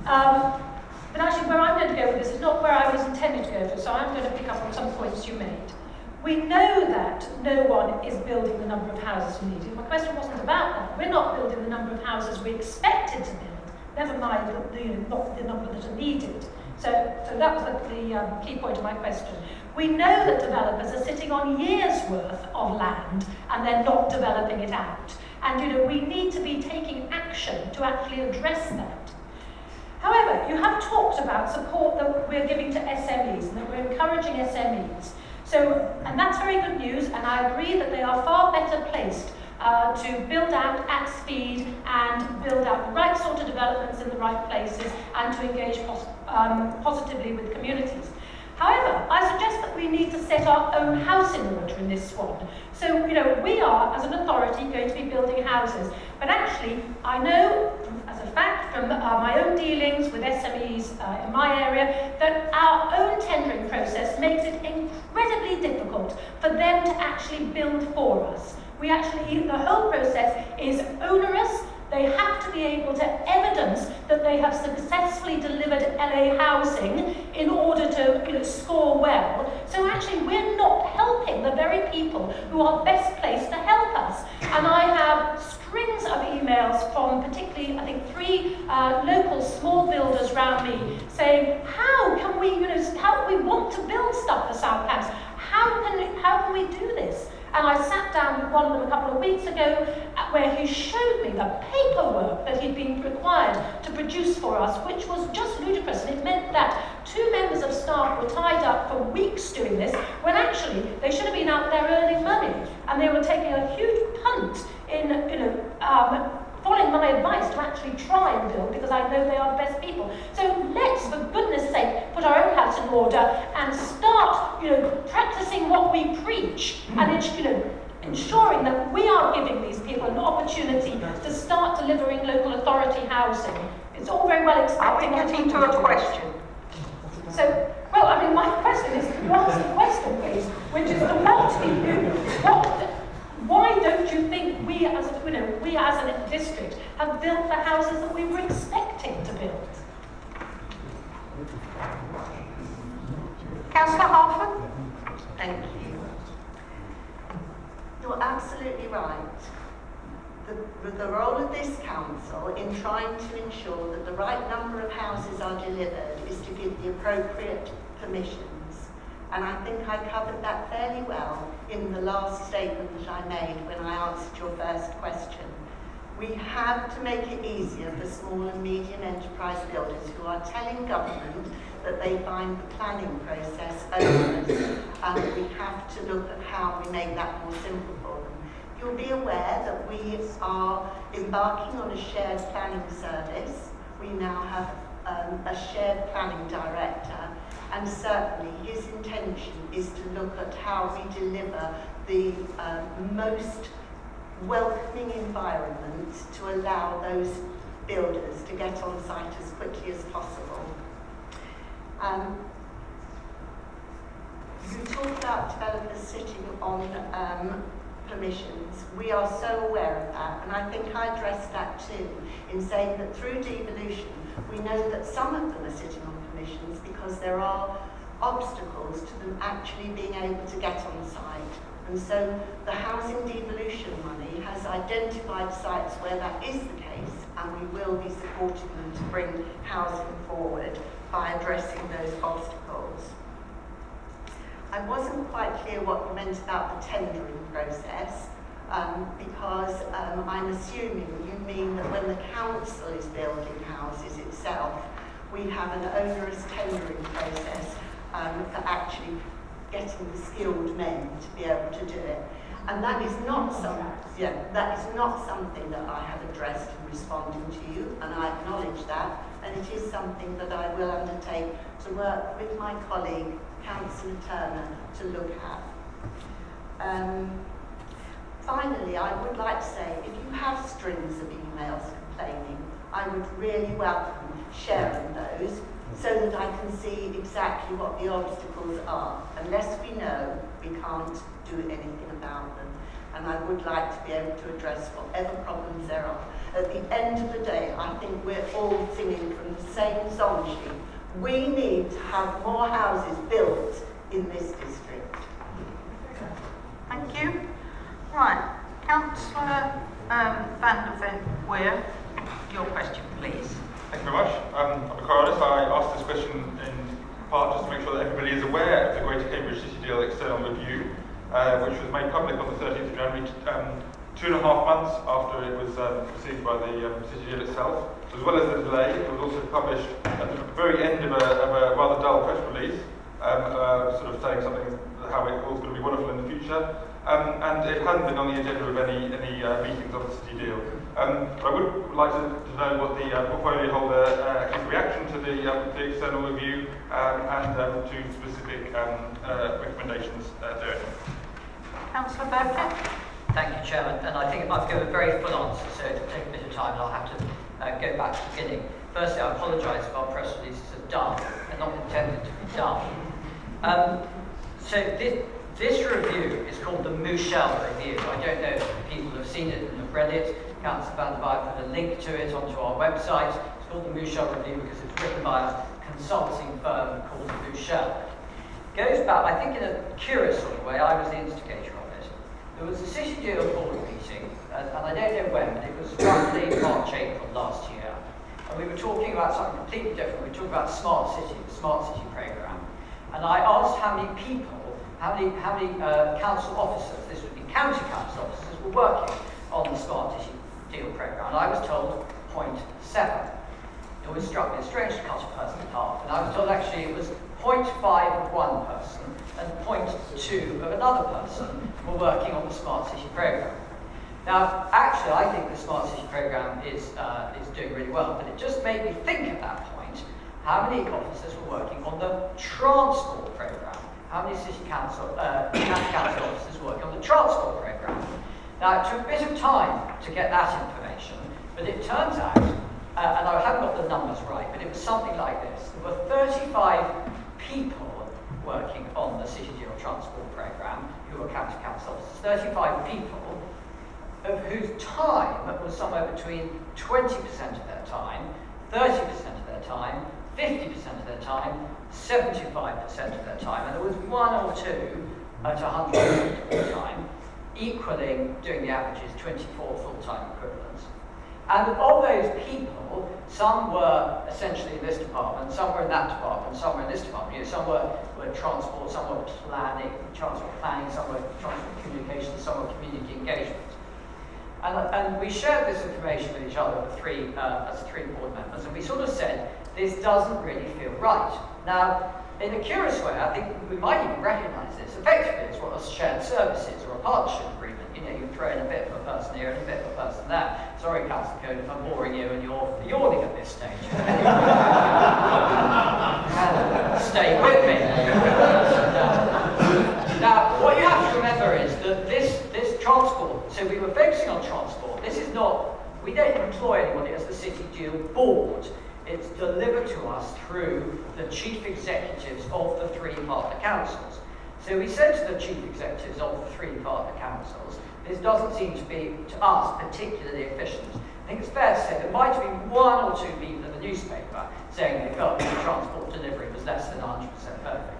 But actually, where I'm going to go with this is not where I was intended to go with, so I'm going to pick up on some points you made. We know that no one is building the number of houses we needed. My question wasn't about that. We're not building the number of houses we expected to build, never mind not the number that are needed. So that was the key point of my question. We know that developers are sitting on years' worth of land and they're not developing it out. And we need to be taking action to actually address that. However, you have talked about support that we're giving to SMEs and that we're encouraging SMEs. And that's very good news, and I agree that they are far better placed to build out at speed and build out the right sort of developments in the right places and to engage positively with communities. However, I suggest that we need to set our own house in order in this one. So, we are, as an authority, going to be building houses. But actually, I know, as a fact, from my own dealings with SMEs in my area, that our own tendering process makes it incredibly difficult for them to actually build for us. The whole process is onerous. They have to be able to evidence that they have successfully delivered LA housing in order to score well. So actually, we're not helping the very people who are best placed to help us. And I have strings of emails from particularly, I think, 3 local small builders around me saying, how can we want to build stuff for South Cambs? How can we do this? And I sat down with one of them a couple of weeks ago where he showed me the paperwork that he'd been required to produce for us, which was just ludicrous. And it meant that 2 members of staff were tied up for weeks doing this, when actually they should have been out there earning money. And they were taking a huge punt in, following my advice to actually try and build, because I know they are the best people. So let's, for goodness sake, put our own house in order and start, practicing what we preach, and ensuring that we are giving these people an opportunity to start delivering local authority housing. It's all very well expecting.
Are we getting to a question?
So, my question is, we as a district have built the houses that we were expecting to build.
Councillor Harford?
Thank you. You're absolutely right. The role of this council in trying to ensure that the right number of houses are delivered is to give the appropriate permissions. And I think I covered that fairly well in the last statement that I made when I answered your first question. We have to make it easier for small and medium enterprise builders who are telling government that they find the planning process onerous, and we have to look at how we make that more simple for them. You'll be aware that we are embarking on a shared planning service. We now have a shared planning director, and certainly his intention is to look at how we deliver the most welcoming environment to allow those builders to get on site as quickly as possible. You talk about developers sitting on permissions. We are so aware of that, and I think I addressed that too in saying that through devolution we know that some of them are sitting on permissions because there are obstacles to them actually being able to get on site. And so the housing devolution money has identified sites where that is the case, and we will be supporting them to bring housing forward by addressing those obstacles. I wasn't quite clear what you meant about the tendering process, because I'm assuming you mean that when the council is building houses itself, we have an onerous tendering process for actually getting the skilled men to be able to do it. And that is not something that I have addressed in responding to you, and I acknowledge that, and it is something that I will undertake to work with my colleague, Councillor Turner, to look at. Finally, I would like to say, if you have strings of emails complaining, I would really welcome sharing those so that I can see exactly what the obstacles are. Unless we know, we can't do anything about them. And I would like to be able to address whatever problems there are. At the end of the day, I think we're all singing from the same song sheet. We need to have more houses built in this district.
Thank you. Right, Councillor Van der Weer, your question, please.
Thank you very much. I'll be quite honest, I asked this question in part just to make sure that everybody is aware of the Greater Cambridge City Deal external review, which was made public on the 13th of January, 2.5 months after it was received by the City Deal itself. So as well as the delay, it was also published at the very end of a rather dull press release, sort of saying something, how it was going to be wonderful in the future. And it hadn't been on the agenda of any meetings on the City Deal. But I would like to know what the portfolio holder his reaction to the external review and to specific recommendations there.
Councillor Burkett.
Thank you, Chairman. And I think I've given a very full answer, so it'll take a bit of time and I'll have to go back to the beginning. Firstly, I apologise if our press releases are done. They're not intended to be done. So this review is called the Mouchel Review. I don't know if people have seen it and have read it. Councillor Van der Weer put a link to it onto our website. It's called the Mouchel Review because it's written by a consulting firm called Mouchel. It goes back, I think in a curious sort of way, I was the instigator of it. There was a City Deal board meeting, and I don't know when, but it was roughly March, April last year. And we were talking about something completely different. We were talking about the Smart City programme. And I asked how many people, how many council officers, this would be county council officers, were working on the Smart City Deal programme. And I was told 0.7. It always struck me as strange to cut a person in half. And I was told actually it was 0.5 of one person and 0.2 of another person were working on the Smart City programme. Now, actually, I think the Smart City programme is doing really well, but it just made me think at that point how many officers were working on the transport programme. How many city council officers were working on the transport programme? Now, it took a bit of time to get that information, but it turns out, and I haven't got the numbers right, but it was something like this. There were 35 people working on the City Deal transport programme who were county council officers, 35 people. of whose time was somewhere between 20% of their time, 30% of their time, 50% of their time, 75% of their time, and there was one or two at 100% of their time, equaling, doing the averages, 24 full-time equivalents. And of those people, some were essentially in this department, some were in that department, some were in this department. You know, some were transport, some were transport planning, some were transport communications, some were community engagement. And we shared this information with each other, the three board members, and we sort of said, this doesn't really feel right. Now, in a curious way, I think we might even recognise this. Effectively, it's what a shared services or a partnership agreement. You know, you throw in a bit of a person here and a bit of a person there. Sorry, Councillor Code, if I'm boring you and you're yawning at this stage. Stay with me. Now, what you have to remember is that this transport, so we were focusing on transport. This is not, we don't employ anybody as the City Deal board. It's delivered to us through the chief executives of the three partner councils. So we said to the chief executives of the three partner councils, this doesn't seem to be, to us, particularly efficient. I think it's fair to say there might have been one or two people in the newspaper saying they felt the transport delivery was less than 100% perfect.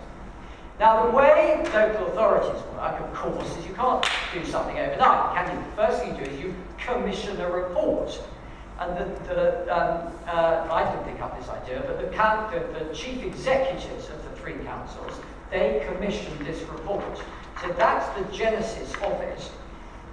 Now, the way local authorities work, of course, is you can't do something overnight, can you? The first thing you do is you commission a report. And I didn't pick up this idea, but the chief executives of the three councils, they commissioned this report. So that's the genesis of it.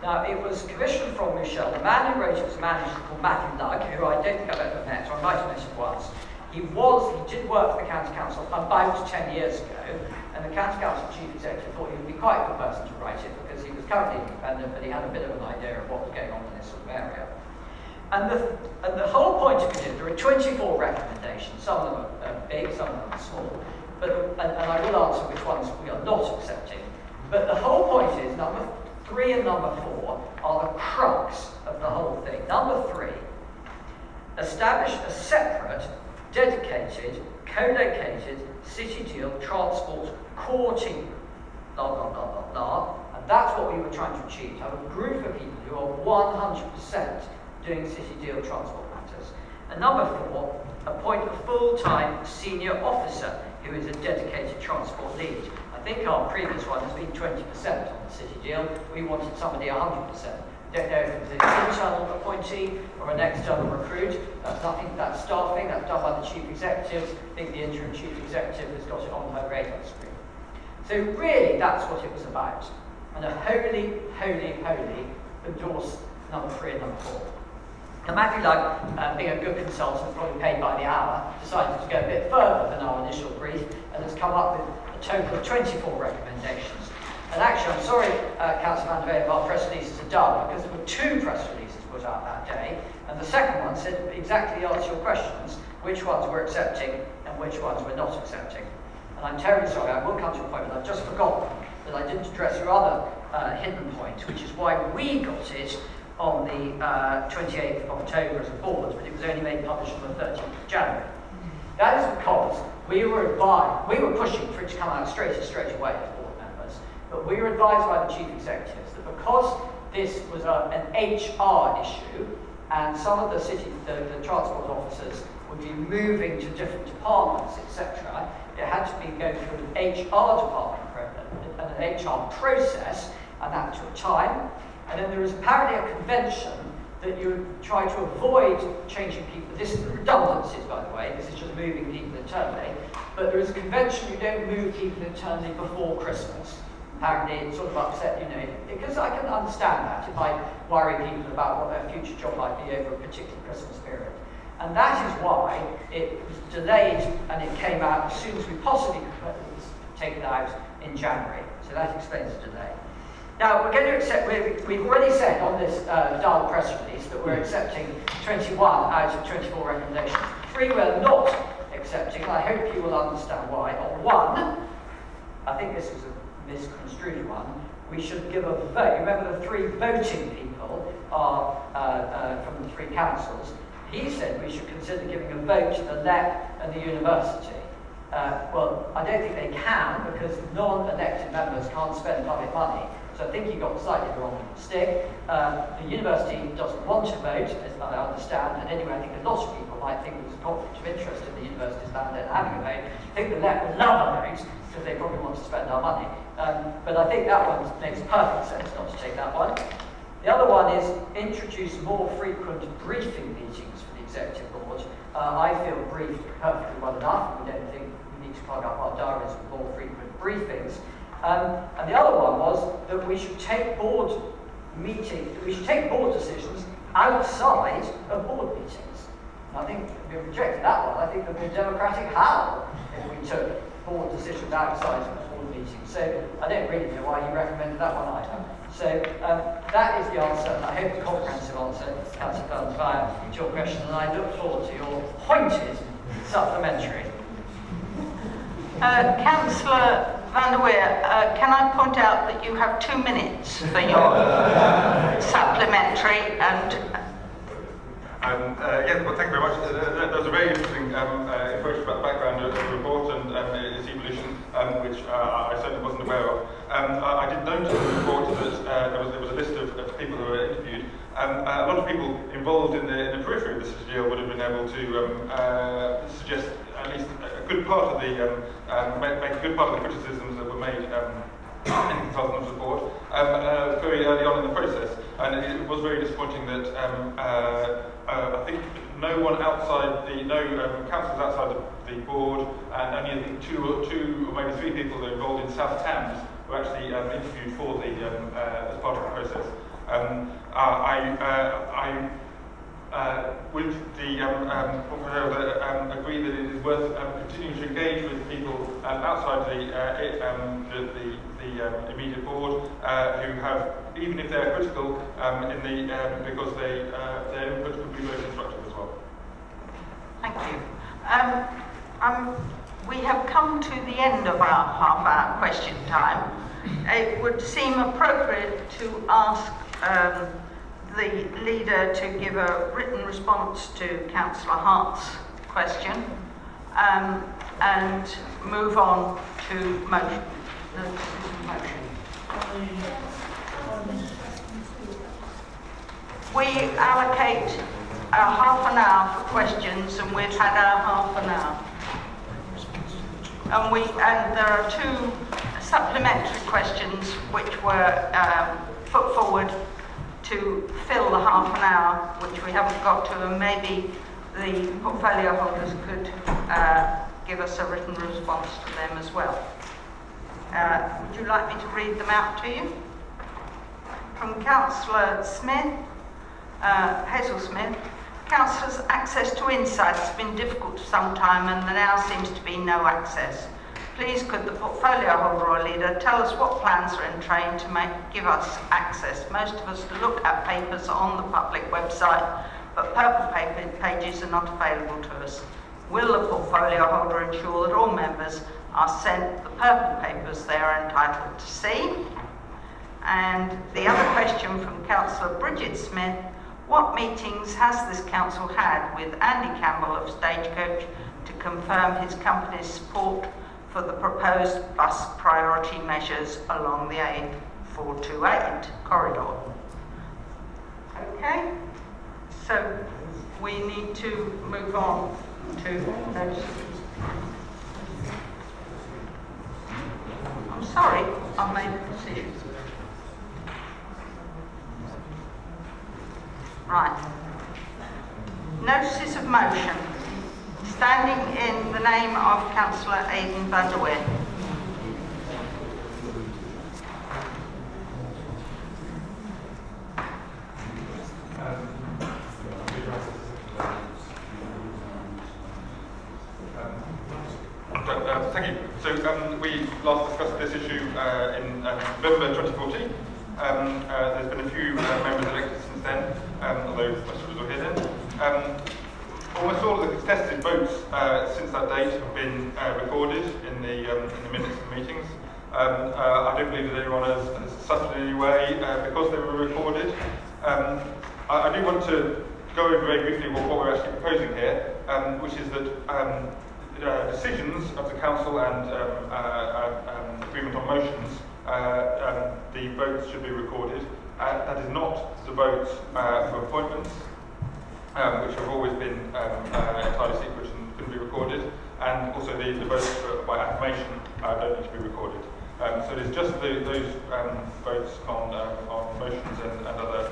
Now, it was commissioned from Michel. The man who wrote it was a man called Matthew Lugg, who I don't think I've ever met, or I might have met him once. He did work for the County Council about 10 years ago, and the County Council chief executive thought he would be quite a good person to write it, because he was currently independent, but he had a bit of an idea of what was going on in this sort of area. And the whole point of it is there are 24 recommendations. Some of them are big, some of them are small. And I will answer which ones we are not accepting. But the whole point is number 3 and number 4 are the crux of the whole thing. Number 3, establish a separate, dedicated, co-located City Deal transport core team. Blah, blah, blah, blah, blah. And that's what we were trying to achieve. To have a group of people who are 100% doing City Deal transport matters. And number 4, appoint a full-time senior officer who is a dedicated transport lead. I think our previous one has been 20% on the City Deal. We wanted somebody 100%. Don't know if it's an internal appointee or an external recruit. That's nothing, that's staffing, that's done by the chief executives. I think the interim chief executive has got it on her radar screen. So really, that's what it was about. And I wholly endorse number 3 and number 4. Now, Matthew Lugg, being a good consultant, probably paid by the hour, decided to go a bit further than our initial brief and has come up with a total of 24 recommendations. And actually, I'm sorry, Councillor Van der Veen, our press releases are done, because there were 2 press releases put out that day, and the second one said exactly the answer to your questions, which ones we're accepting and which ones we're not accepting. And I'm terribly sorry, I will come to a point, but I've just forgotten that I didn't address your other hidden point, which is why we got it on the 28th of October as a board, but it was only made published on the 13th of January. That is because we were pushing for it to come out straight away as board members, but we were advised by the chief executives that because this was an HR issue, and some of the transport officers would be moving to different departments, etc., it had to be going through an HR department and an HR process, and that took time. And then there is apparently a convention that you try to avoid changing people. This is the redundancies, by the way. This is just moving people internally. But there is a convention you don't move people internally before Christmas. Apparently it sort of upset, because I can understand that if I worry people about what their future job might be over a particular Christmas period. And that is why it was delayed and it came out as soon as we possibly could take it out in January. So that explains the delay. Now, we're going to accept, we've already said on this Dahl press release that we're accepting 21 out of 24 recommendations. 3 we're not accepting, and I hope you will understand why. On 1, I think this is a misconstrued one, we should give a vote. Remember the 3 voting people are from the 3 councils. He said we should consider giving a vote to the LEP and the university. Well, I don't think they can, because non-elected members can't spend public money. So I think he got slightly the wrong stick. The university doesn't want to vote, as I understand, and anyway, I think a lot of people might think there's a conflict of interest in the university's mandate having a vote. I think the left would love a vote, because they probably want to spend our money. But I think that one makes perfect sense not to take that one. The other one is introduce more frequent briefing meetings for the executive board. I feel briefed perfectly well enough. We don't think we need to plug up our diaries with more frequent briefings. And the other one was that we should take board decisions outside of board meetings. And I think we rejected that one. I think the more democratic how if we took board decisions outside of board meetings. So I don't really know why you recommended that one either. So that is the answer, and I hope a comprehensive answer, Councillor Burns, to your question, and I look forward to your pointed supplementary.
Councillor Van der Weer, can I point out that you have 2 minutes for your supplementary and...
Yes, well, thank you very much. That was a very interesting information about the background of the report and its evolution, which I certainly wasn't aware of. I did note in the report that there was a list of people who were interviewed. A lot of people involved in the periphery of the city deal would have been able to suggest at least a good part of the make a good part of the criticisms that were made in the consultant report very early on in the process, and it was very disappointing that I think no one outside councillors outside the board, and only I think two or maybe 3 people that were involved in South Cambs were actually interviewed for as part of the process. Would the portfolio agree that it is worth continuing to engage with people outside the immediate board who have, even if they're critical, because their input could be very constructive as well?
Thank you. We have come to the end of our half-hour question time. It would seem appropriate to ask the leader to give a written response to Councillor Hart's question and move on to motion. We allocate half an hour for questions, and we've had our half an hour. And there are 2 supplementary questions which were put forward to fill the half an hour, which we haven't got to, and maybe the portfolio holders could give us a written response to them as well. Would you like me to read them out to you? From Councillor Smith, Hazel Smith. Councillors' access to insights has been difficult for some time, and there now seems to be no access. Please could the portfolio holder or leader tell us what plans are in train to give us access? Most of us look at papers on the public website, but purple pages are not available to us. Will the portfolio holder ensure that all members are sent the purple papers they are entitled to see? And the other question from Councillor Bridget Smith: what meetings has this council had with Andy Campbell of Stagecoach to confirm his company's support for the proposed bus priority measures along the A428 corridor? Okay, so we need to move on to those. I'm sorry, I made a decision. Right. Notices of motion. Standing in the name of Councillor Aidan van der Weer.
Thank you. So we last discussed this issue in November 2014. There's been a few members elected since then, although most of us were here then. Almost all of the contested votes since that date have been recorded in the minutes of the meetings. I don't believe that anyone has suffered in any way because they were recorded. I do want to go over very briefly what we're actually proposing here, which is that decisions of the council and agreement on motions the votes should be recorded. That is not the votes for appointments, which have always been entirely secret and couldn't be recorded, and also the votes by acclamation don't need to be recorded. So it is just those votes on motions and other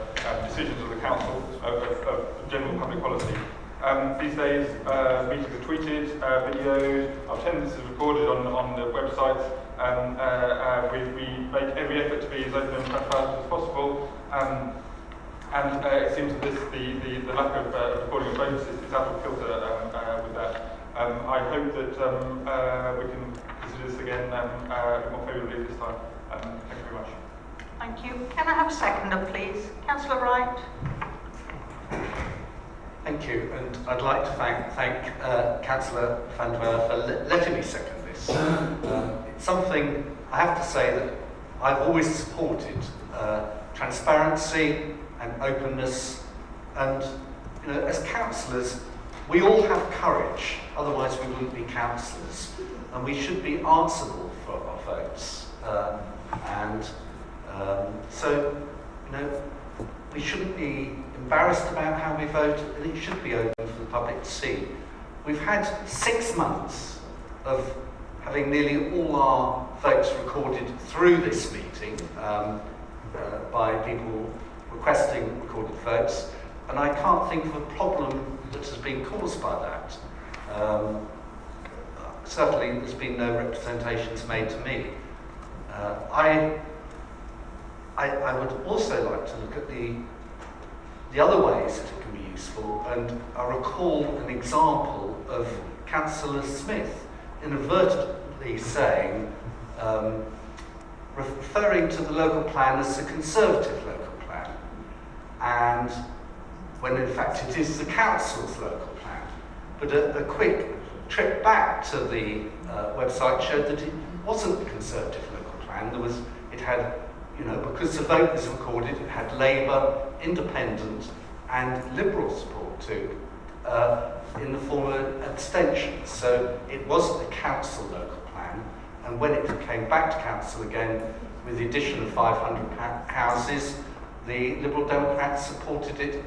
decisions of the council of general public policy. These days, meetings are tweeted, videos, our attendance is recorded on the websites. We make every effort to be as open and transparent as possible. And it seems that the lack of recording of votes is out of kilter with that. I hope that we can consider this again more favourably this time. Thank you very much.
Thank you. Can I have a seconder, please? Councillor Wright.
Thank you, and I'd like to thank Councillor Van der Merwe for letting me second this. It's something I have to say that I've always supported, transparency and openness, and as councillors we all have courage, otherwise we wouldn't be councillors, and we should be answerable for our votes. So we shouldn't be embarrassed about how we vote, and it should be open for the public to see. We've had 6 months of having nearly all our votes recorded through this meeting by people requesting recorded votes, and I can't think of a problem that has been caused by that. Certainly there's been no representations made to me. I would also like to look at the other ways that it can be useful, and I recall an example of Councillor Smith inadvertently saying, referring to the local plan as the Conservative local plan, and when in fact it is the Council's local plan. But a quick trip back to the website showed that it wasn't the Conservative local plan. It had, because the vote was recorded, it had Labour, Independent and Liberal support too, in the form of abstentions. So it wasn't a council local plan, and when it came back to council again with the addition of 500 houses, the Liberal Democrats supported it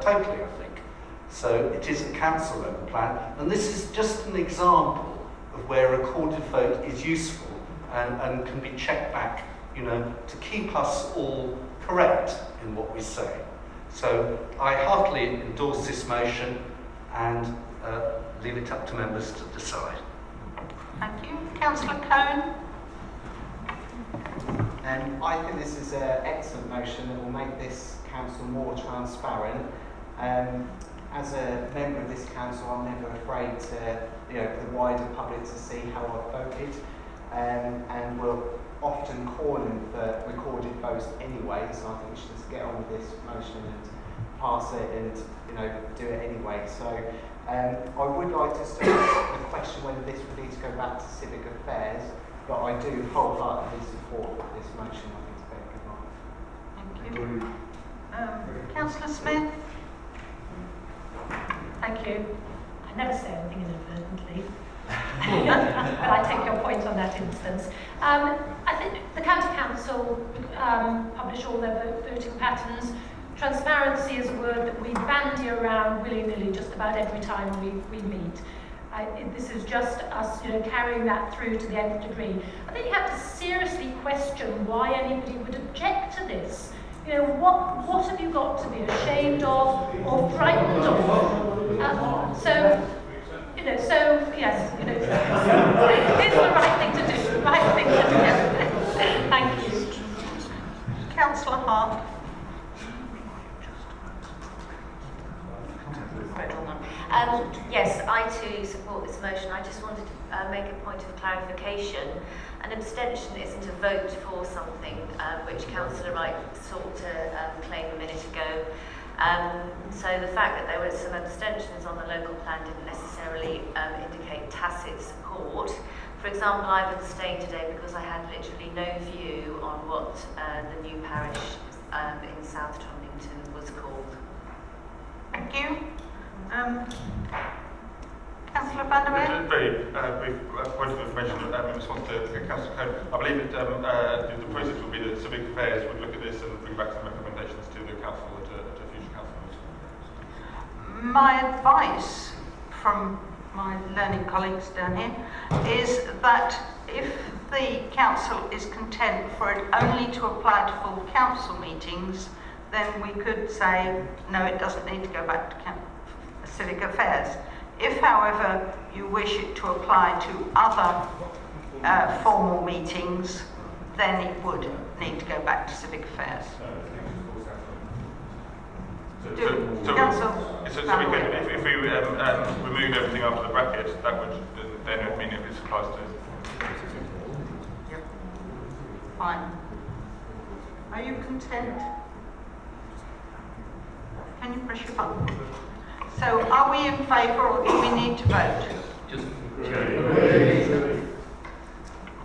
totally, I think. So it is a council local plan, and this is just an example of where a recorded vote is useful and can be checked back, to keep us all correct in what we say. So I heartily endorse this motion and leave it up to members to decide.
Thank you. Councillor Cohn.
I think this is an excellent motion that will make this council more transparent. As a member of this council, I'm never afraid to, the wider public to see how I've voted, and we'll often calling for recorded votes anyway, so I think we should just get on with this motion and pass it and do it anyway. So I would like to start the question whether this would need to go back to Civic Affairs, but I do wholeheartedly support this motion. I think it's a very good one.
Thank you. Councillor Smith.
Thank you. I never say anything inadvertently. But I take your point on that instance. I think the County Council publish all their voting patterns. Transparency is a word that we bandy around willy-nilly just about every time we meet. This is just us, carrying that through to the nth degree. I think you have to seriously question why anybody would object to this. What have you got to be ashamed of or frightened of? So yes, it's the right thing to do. Right thing to do. Thank you.
Councillor Hart.
Yes, I too support this motion. I just wanted to make a point of clarification. An abstention isn't a vote for something, which Councillor Wright sought to claim a minute ago. So the fact that there were some abstentions on the local plan didn't necessarily indicate tacit support. For example, I've abstained today because I had literally no view on what the new parish in South Tomlington was called.
Thank you. Councillor Van der Meer?
Just a very brief point of information in response to Councillor Cohen. I believe that the process will be that Civic Affairs would look at this and bring back some recommendations to the council at a future council meeting.
My advice from my learning colleagues down here is that if the council is content for it only to apply to full council meetings, then we could say, no, it doesn't need to go back to Civic Affairs. If, however, you wish it to apply to other formal meetings, then it would need to go back to Civic Affairs.
So we could, if we remove everything after the bracket, that would then mean it applies to.
Yep. Fine. Are you content? Can you press your button? So, are we in favour or do we need to vote?
Just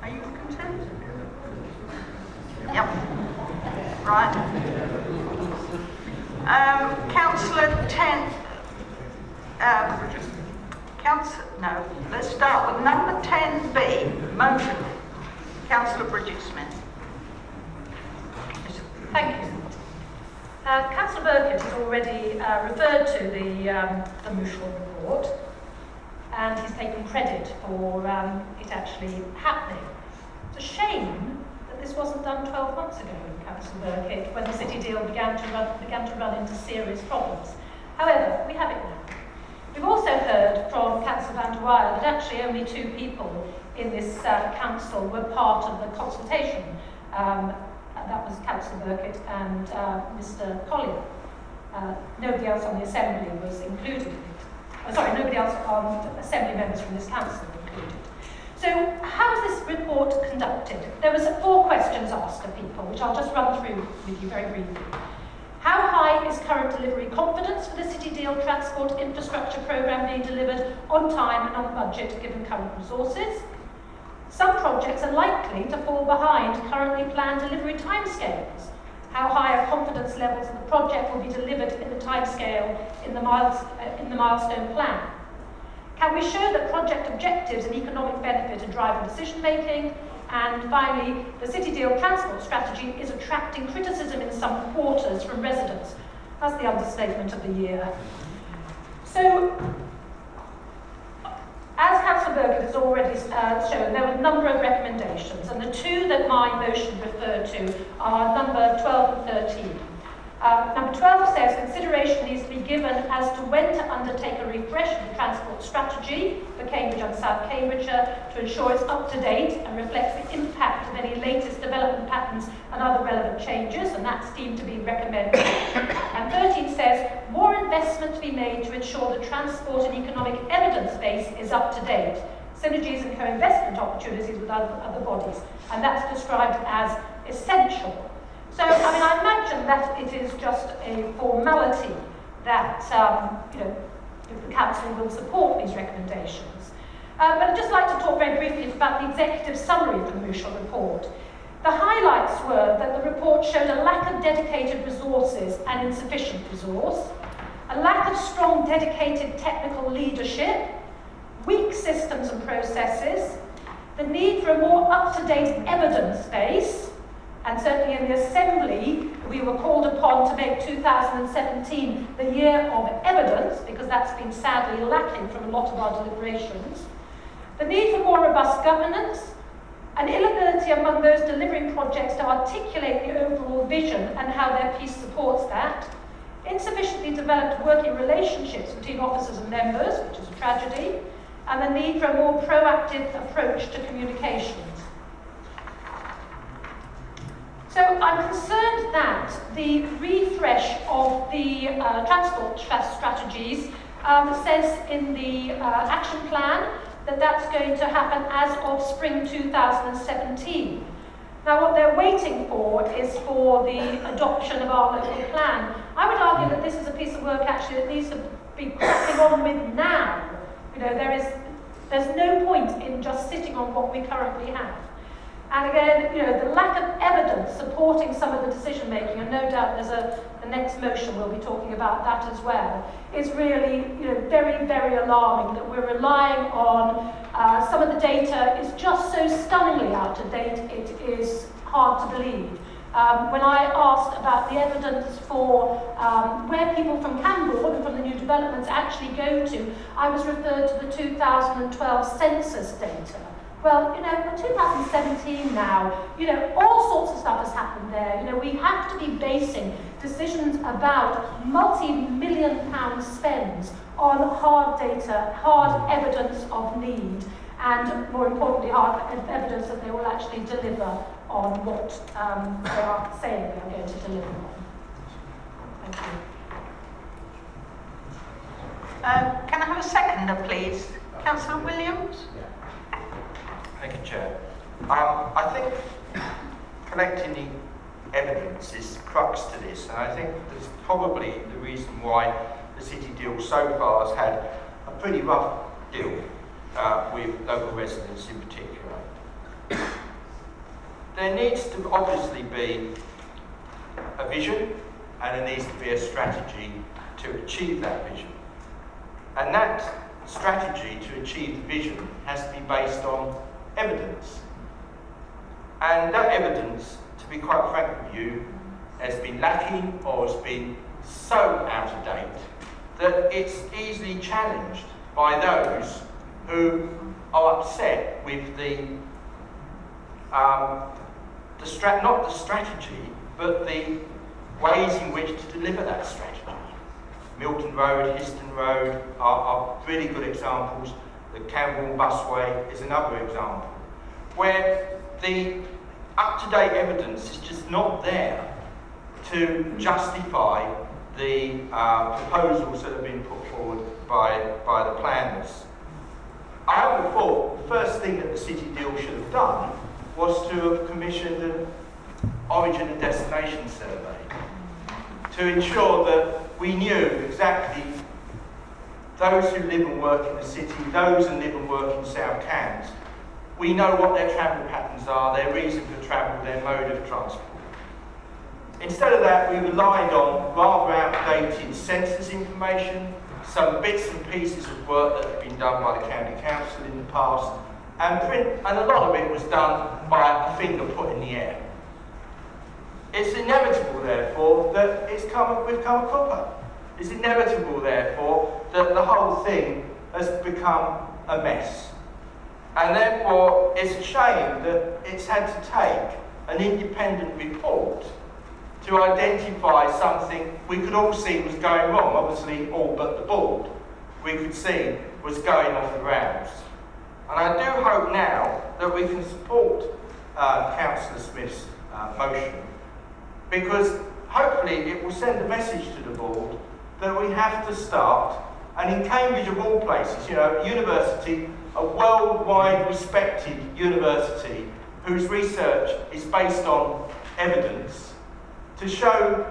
Are you content? Yep. Right. Councillor 10. No. Let's start with number 10B. Motion. Councillor Bridget Smith.
Thank you. Councillor Burkett has already referred to the Mutual report, and he's taken credit for it actually happening. It's a shame that this wasn't done 12 months ago, Councillor Burkett, when the city deal began to run into serious problems. However, we have it now. We've also heard from Councillor Van der Weyden that actually only 2 people in this council were part of the consultation. That was Councillor Burkett and Mr. Collier. Nobody else on the Assembly was included in it. Nobody else on Assembly members from this council were included. So, how is this report conducted? There were 4 questions asked of people, which I'll just run through with you very briefly. How high is current delivery confidence for the City Deal Transport Infrastructure Programme being delivered on time and on budget given current resources? Some projects are likely to fall behind currently planned delivery timescales. How high are confidence levels that the project will be delivered in the timescale in the milestone plan? Can we show that project objectives and economic benefit are driving decision making? And finally, the City Deal Transport strategy is attracting criticism in some quarters from residents. That's the understatement of the year. So, as Councillor Burkett has already shown, there were a number of recommendations, and the 2 that my motion referred to are number 12 and 13. Number 12 says consideration needs to be given as to when to undertake a refresh of the transport strategy for Cambridge and South Cambridgeshire to ensure it's up to date and reflects the impact of any latest development patterns and other relevant changes, and that's deemed to be recommended. And 13 says more investment to be made to ensure the transport and economic evidence base is up to date, synergies and co-investment opportunities with other bodies, and that's described as essential. So, I imagine that it is just a formality that, the Council will support these recommendations. But I'd just like to talk very briefly about the executive summary of the Mutual report. The highlights were that the report showed a lack of dedicated resources and insufficient resource, a lack of strong dedicated technical leadership, weak systems and processes, the need for a more up-to-date evidence base, and certainly in the Assembly, we were called upon to make 2017 the year of evidence, because that's been sadly lacking from a lot of our deliberations. The need for more robust governance, an inability among those delivering projects to articulate the overall vision and how their piece supports that, insufficiently developed working relationships between officers and members, which is a tragedy, and the need for a more proactive approach to communications. So I'm concerned that the refresh of the transport strategies says in the action plan that that's going to happen as of spring 2017. Now what they're waiting for is for the adoption of our local plan. I would argue that this is a piece of work actually that needs to be cracking on with now. There's no point in just sitting on what we currently have. And again, the lack of evidence supporting some of the decision making, and no doubt the next motion we'll be talking about that as well, is really, very, very alarming that we're relying on some of the data is just so stunningly out of date, it is hard to believe. When I asked about the evidence for where people from Cambridge and from the new developments actually go to, I was referred to the 2012 census data. Well, we're 2017 now, all sorts of stuff has happened there. We have to be basing decisions about multi-million pound spends on hard data, hard evidence of need, and more importantly, hard evidence that they will actually deliver on what they are saying they are going to deliver on. Thank you.
Can I have a seconder, please? Councillor Williams?
Thank you, Chair. I think collecting the evidence is the crux to this, and I think that's probably the reason why the city deal so far has had a pretty rough deal with local residents in particular. There needs to obviously be a vision, and there needs to be a strategy to achieve that vision. And that strategy to achieve the vision has to be based on evidence. And that evidence, to be quite frank with you, has been lacking or has been so out of date that it's easily challenged by those who are upset with not the strategy, but the ways in which to deliver that strategy. Milton Road, Histon Road are really good examples. The Camborne Busway is another example, where the up-to-date evidence is just not there to justify the proposals that have been put forward by the planners. I would have thought the first thing that the city deal should have done was to have commissioned an origin and destination survey to ensure that we knew exactly those who live and work in the city, those who live and work in South Cambs, we know what their travel patterns are, their reason for travel, their mode of transport. Instead of that, we relied on rather outdated census information, some bits and pieces of work that had been done by the county council in the past, and a lot of it was done by a finger put in the air. It's inevitable, therefore, that we've come a cropper. It's inevitable, therefore, that the whole thing has become a mess. And therefore, it's a shame that it's had to take an independent report to identify something we could all see was going wrong. Obviously, all but the board we could see was going off the rails. And I do hope now that we can support Councillor Smith's motion, because hopefully it will send a message to the board that we have to start, and in Cambridge of all places, university, a worldwide respected university whose research is based on evidence, to show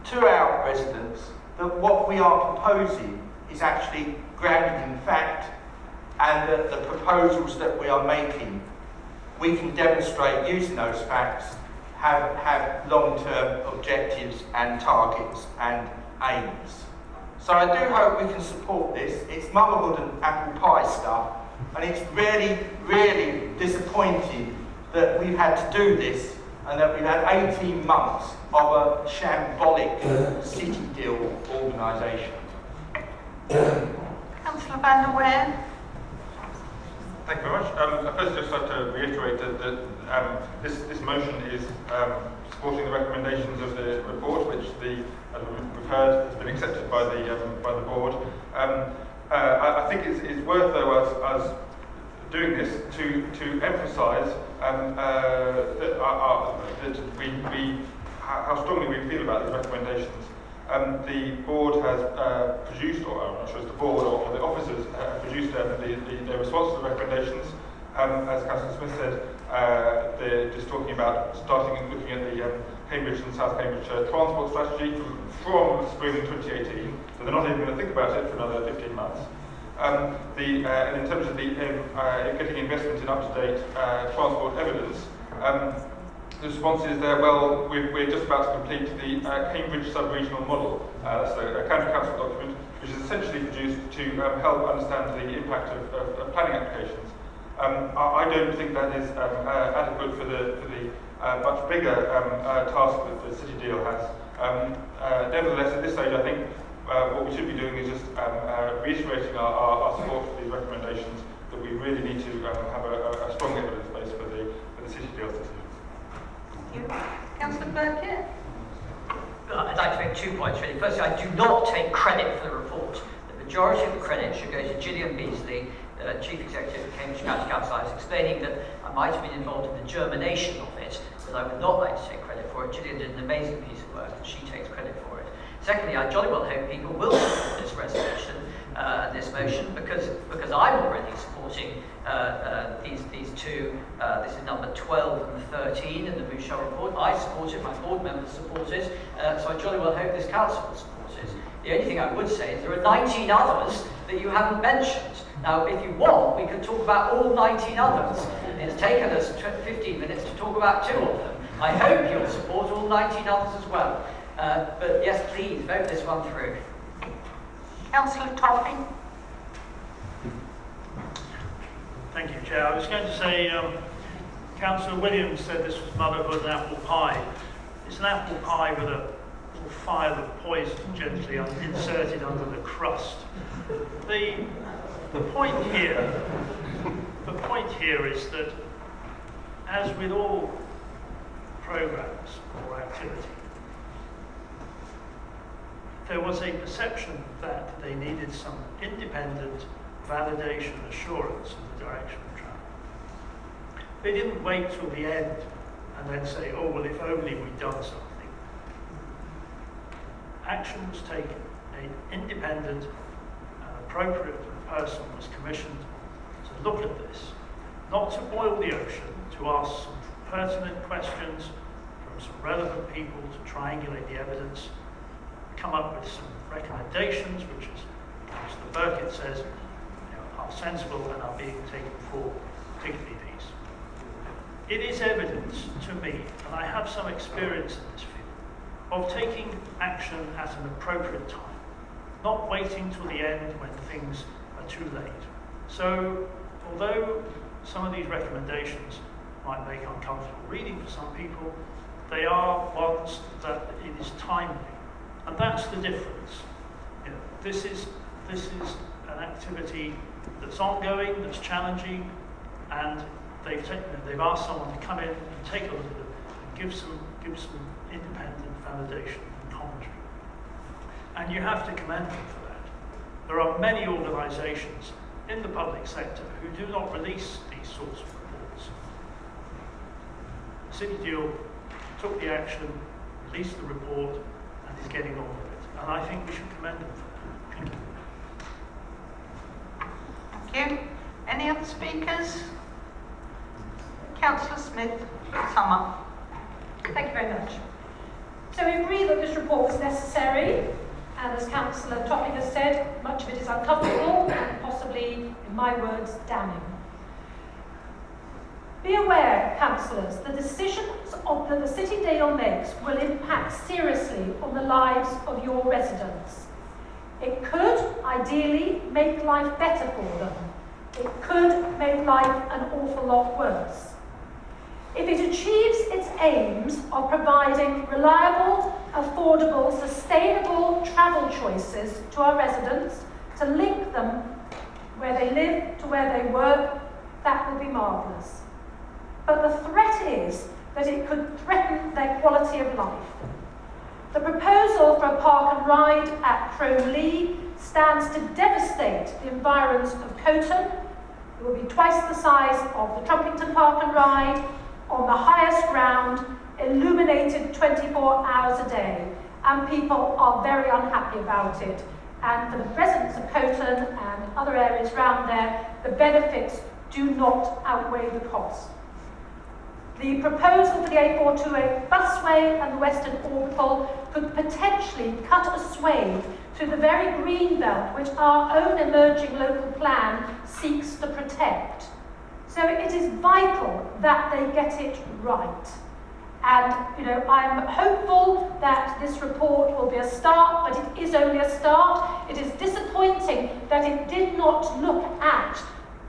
to our residents that what we are proposing is actually grounded in fact, and that the proposals that we are making, we can demonstrate using those facts, have long-term objectives and targets and aims. So I do hope we can support this. It's motherhood and apple pie stuff, and it's really, really disappointing that we've had to do this and that we've had 18 months of a shambolic city deal organisation.
Councillor Van der Weyen.
Thank you very much. I'd first just like to reiterate that this motion is supporting the recommendations of the report, which as we've heard, has been accepted by the board. I think it's worth, though, us doing this to emphasise how strongly we feel about these recommendations. The board has produced, or I'm not sure it's the board or the officers have produced their response to the recommendations. As Councillor Smith said, they're just talking about starting and looking at the Cambridge and South Cambridgeshire transport strategy from spring 2018. So they're not even going to think about it for another 15 months. And in terms of getting investment in up-to-date transport evidence, the response is there, well, we're just about to complete the Cambridge sub-regional model. That's a county council document which is essentially produced to help understand the impact of planning applications. I don't think that is adequate for the much bigger task that the city deal has. Nevertheless, at this stage, I think what we should be doing is just reiterating our support for these recommendations, that we really need to have a strong evidence base for the city deal decisions.
Councillor Burkett?
I'd like to make 2 points really. Firstly, I do not take credit for the report. The majority of the credit should go to Gillian Beasley, the Chief Executive of Cambridge County Council. I was explaining that I might have been involved in the germination of it, but I would not like to take credit for it. Gillian did an amazing piece of work and she takes credit for it. Secondly, I jolly well hope people will support this resolution and this motion because I'm already supporting these two. This is number 12 and 13 in the Bouchard report. I support it, my board members support it, so I jolly well hope this council will support it. The only thing I would say is there are 19 others that you haven't mentioned. Now, if you want, we could talk about all 19 others. It's taken us 15 minutes to talk about 2 of them. I hope you'll support all 19 others as well. But yes, please, vote this one through.
Councillor Toffing?
Thank you, Chair. I was going to say, Councillor Williams said this was motherhood and apple pie. It's an apple pie with a little phial of poison gently inserted under the crust. The point here is that, as with all programmes or activity, there was a perception that they needed some independent validation assurance of the direction of travel. They didn't wait till the end and then say, oh, well, if only we'd done something. Action was taken. An independent and appropriate person was commissioned to look at this, not to boil the ocean, to ask some pertinent questions from some relevant people, to triangulate the evidence, come up with some recommendations, which, as Councillor Burkett says, are sensible and are being taken forward, particularly these. It is evidence to me, and I have some experience in this field, of taking action at an appropriate time, not waiting till the end when things are too late. So, although some of these recommendations might make uncomfortable reading for some people, they are ones that it is timely. And that's the difference. This is an activity that's ongoing, that's challenging, and they've asked someone to come in and take a look at it and give some independent validation and commentary. And you have to commend them for that. There are many organisations in the public sector who do not release these sorts of reports. The City Deal took the action, released the report, and is getting on with it. And I think we should commend them for that. Thank you.
Thank you. Any other speakers? Councillor Smith, sum up.
Thank you very much. So we agree that this report was necessary, and as Councillor Topping has said, much of it is uncomfortable and possibly, in my words, damning. Be aware, councillors, the decisions that the City Deal makes will impact seriously on the lives of your residents. It could, ideally, make life better for them. It could make life an awful lot worse. If it achieves its aims of providing reliable, affordable, sustainable travel choices to our residents, to link them where they live to where they work, that will be marvellous. But the threat is that it could threaten their quality of life. The proposal for a park and ride at Crowley stands to devastate the environs of Coton. It will be twice the size of the Trumpington Park and Ride, on the highest ground, illuminated 24 hours a day, and people are very unhappy about it. And for the residents of Coton and other areas around there, the benefits do not outweigh the cost. The proposal for the A428 busway and the Western Orbital could potentially cut a swathe through the very green belt which our own emerging local plan seeks to protect. So it is vital that they get it right. And, I'm hopeful that this report will be a start, but it is only a start. It is disappointing that it did not look at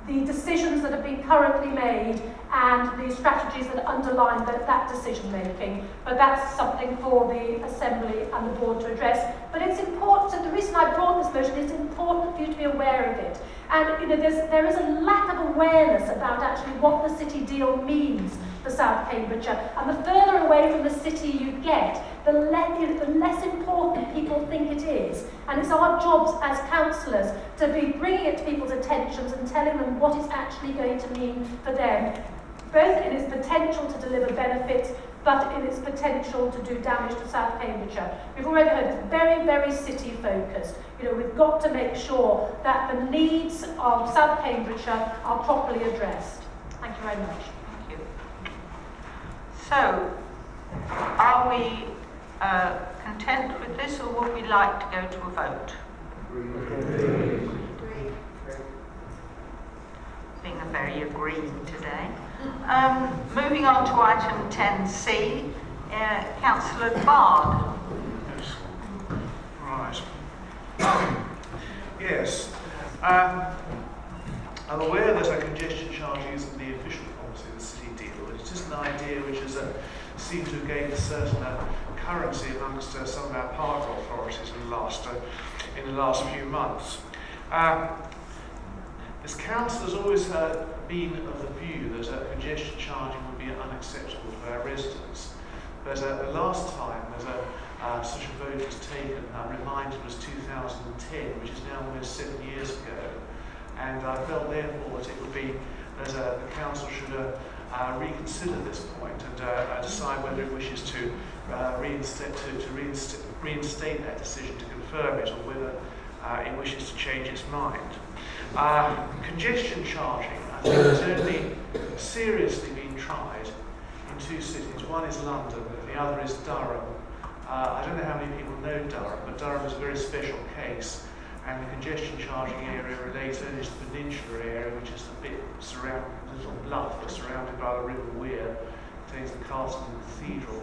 the decisions that have been currently made and the strategies that underline that decision making. But that's something for the Assembly and the Board to address. But it's important, so the reason I brought this motion is important for you to be aware of it. And there is a lack of awareness about actually what the city deal means for South Cambridgeshire. And the further away from the city you get, the less important people think it is. And it's our jobs as councillors to be bringing it to people's attentions and telling them what it's actually going to mean for them, both in its potential to deliver benefits, but in its potential to do damage to South Cambridgeshire. We've already heard it's very, very city focused. We've got to make sure that the needs of South Cambridgeshire are properly addressed. Thank you very much.
Thank you. So, are we content with this, or would we like to go to a vote? Being a very agreeing today. Moving on to item 10C, Councillor Bard.
Right. Yes. I'm aware that a congestion charging isn't the official policy of the city deal. It's just an idea which has seemed to have gained a certain currency amongst some of our park authorities in the last few months. This council has always been of the view that congestion charging would be unacceptable to our residents. But the last time such a vote was taken, I'm reminded, was 2010, which is now almost 7 years ago. And I felt therefore that it would be that the council should reconsider this point and decide whether it wishes to reinstate that decision, to confirm it, or whether it wishes to change its mind. Congestion charging, I think, has only seriously been tried in two cities. One is London, and the other is Durham. I don't know how many people know Durham, but Durham is a very special case, and the congestion charging area relates only to the peninsular area, which is the bit surrounding the little bluff that's surrounded by the River Wear, contains the castle and the cathedral,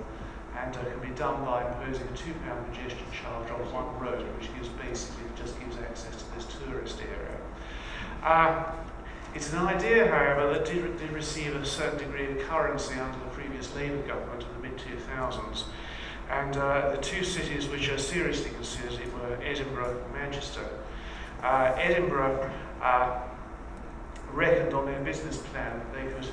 and can be done by imposing a £2 congestion charge on one road, which just gives access to this tourist area. It's an idea, however, that did receive a certain degree of currency under the previous Labour government in the mid-2000s. And the two cities which are seriously considered it were Edinburgh and Manchester. Edinburgh reckoned on their business plan that they could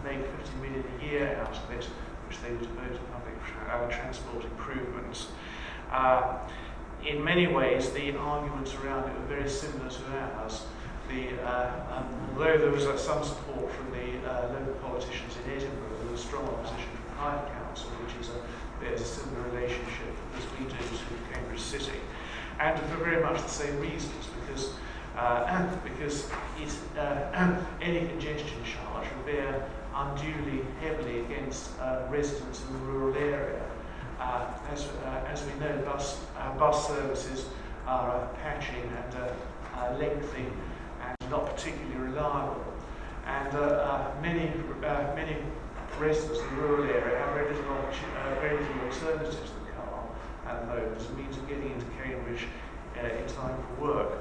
make 50 million a year out of it, which they would devote to public transport improvements. In many ways, the arguments around it were very similar to ours. Although there was some support from the local politicians in Edinburgh, there was strong opposition from Hyde Council, which is there's a similar relationship as we do to Cambridge City, and for very much the same reasons, because any congestion charge would bear unduly heavily against residents in the rural area. As we know, bus services are patchy and lengthy and not particularly reliable, and many residents in the rural area have very little alternatives to the car at the moment as a means of getting into Cambridge in time for work.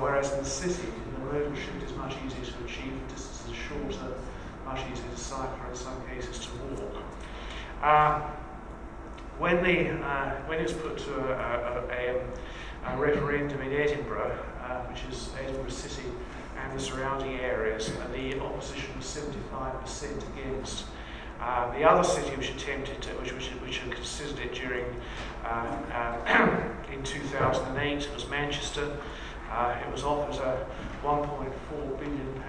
Whereas in the city, the modal shift is much easier to achieve, the distances are shorter, much easier to cycle, or in some cases to walk. When it was put to a referendum in Edinburgh, which is Edinburgh City and the surrounding areas, the opposition was 75% against. The other city which attempted to, which had considered it during in 2008 was Manchester. It was offered a £1.4 billion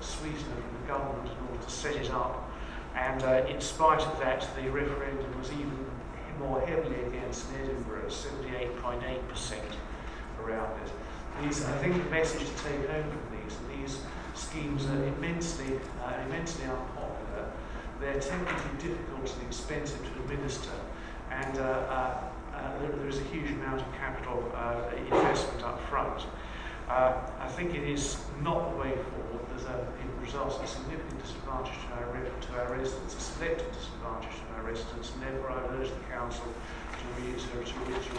sweetener from the government in order to set it up, and in spite of that, the referendum was even more heavily against in Edinburgh, 78.8% around it. I think the message to take home from these schemes are immensely unpopular. they're technically difficult and expensive to administer, and there is a huge amount of capital investment up front. I think it is not the way forward. It results in a significant disadvantage to our residents, a selective disadvantage to our residents, and therefore I urge the Council to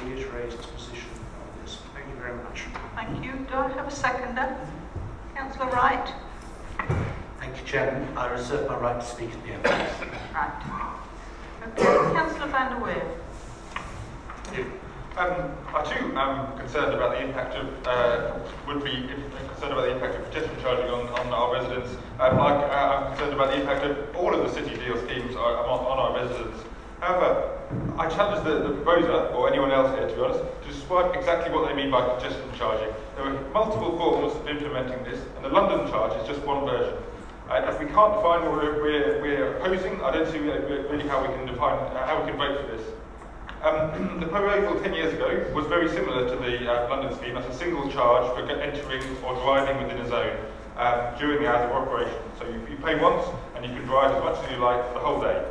reiterate its position on this. Thank you very much.
Thank you. Do I have a seconder? Councillor Wright.
Thank you, Chairman. I reserve my right to speak at the end.
Right. Okay, Councillor van der Weer.
Thank you. I too am concerned about the impact of, concerned about the impact of congestion charging on our residents. I'm concerned about the impact of all of the city deal schemes on our residents. However, I challenge the proposer, or anyone else here to be honest, to describe exactly what they mean by congestion charging. There are multiple forms of implementing this, and the London charge is just one version. If we can't define what we're opposing, I don't see really how we can define how we can vote for this. The proposal 10 years ago was very similar to the London scheme as a single charge for entering or driving within a zone during the hours of operation. So you pay once and you can drive as much as you like for the whole day.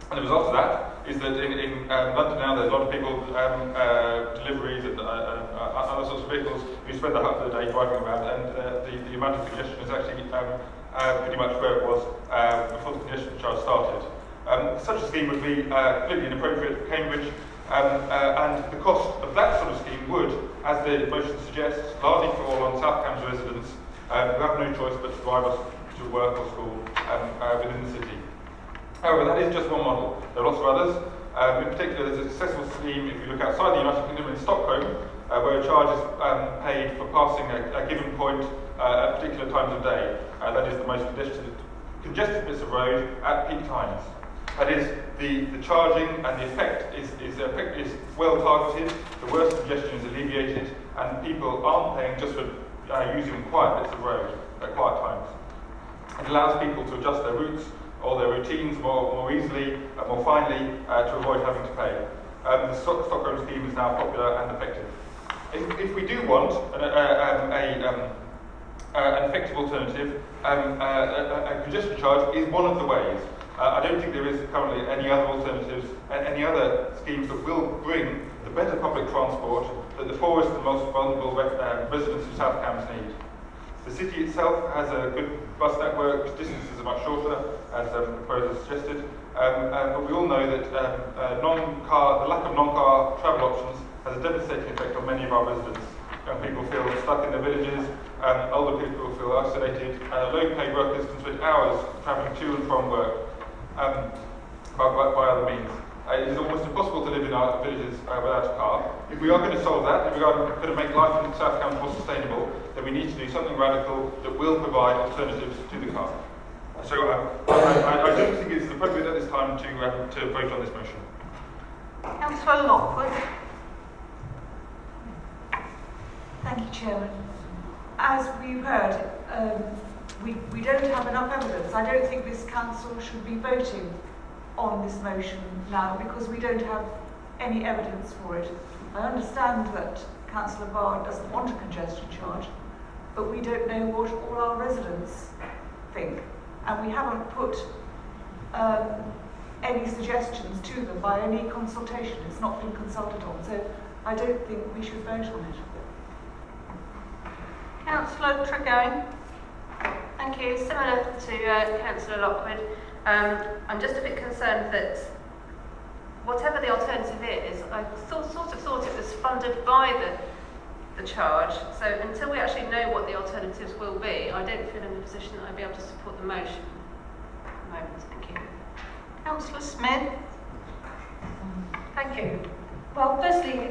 And the result of that is that in London now there's a lot of people, deliveries and other sorts of vehicles who spend the half of the day driving around, and the amount of congestion is actually pretty much where it was before the congestion charge started. Such a scheme would be completely inappropriate for Cambridge, and the cost of that sort of scheme would, as the motion suggests, largely fall on South Cambs residents who have no choice but to drive us to work or school within the city. However, that is just one model. There are lots of others. In particular, there's a successful scheme, if you look outside the United Kingdom, in Stockholm, where a charge is paid for passing a given point at particular times of day. That is the most congested bits of road at peak times. That is, the charging and the effect is well targeted, the worst congestion is alleviated, and people aren't paying just for using quiet bits of road at quiet times. It allows people to adjust their routes or their routines more easily and more finely to avoid having to pay. The Stockholm scheme is now popular and effective. If we do want an effective alternative, a congestion charge is one of the ways. I don't think there is currently any other alternatives, any other schemes that will bring the better public transport that the poorest and most vulnerable residents of South Cambs need. The city itself has a good bus network, distances are much shorter, as the proposer suggested, but we all know that the lack of non-car travel options has a devastating effect on many of our residents. Young people feel stuck in their villages, older people feel isolated, low-paid workers can spend hours travelling to and from work by other means. It is almost impossible to live in our villages without a car. If we are going to solve that, if we are going to make life in South Cambs more sustainable, then we need to do something radical that will provide alternatives to the car. So I don't think it's appropriate at this time to vote on this motion.
Councillor Lockwood.
Thank you, Chairman. As we've heard, we don't have enough evidence. I don't think this council should be voting on this motion now because we don't have any evidence for it. I understand that Councillor Bard doesn't want a congestion charge, but we don't know what all our residents think, and we haven't put any suggestions to them by any consultation. It's not been consulted on, so I don't think we should vote on it.
Councillor Tregowan.
Thank you. Similar to Councillor Lockwood, I'm just a bit concerned that whatever the alternative is, I sort of thought it was funded by the charge. So until we actually know what the alternatives will be, I don't feel in a position that I'd be able to support the motion at the moment. Thank you.
Councillor Smith.
Thank you. Well, firstly,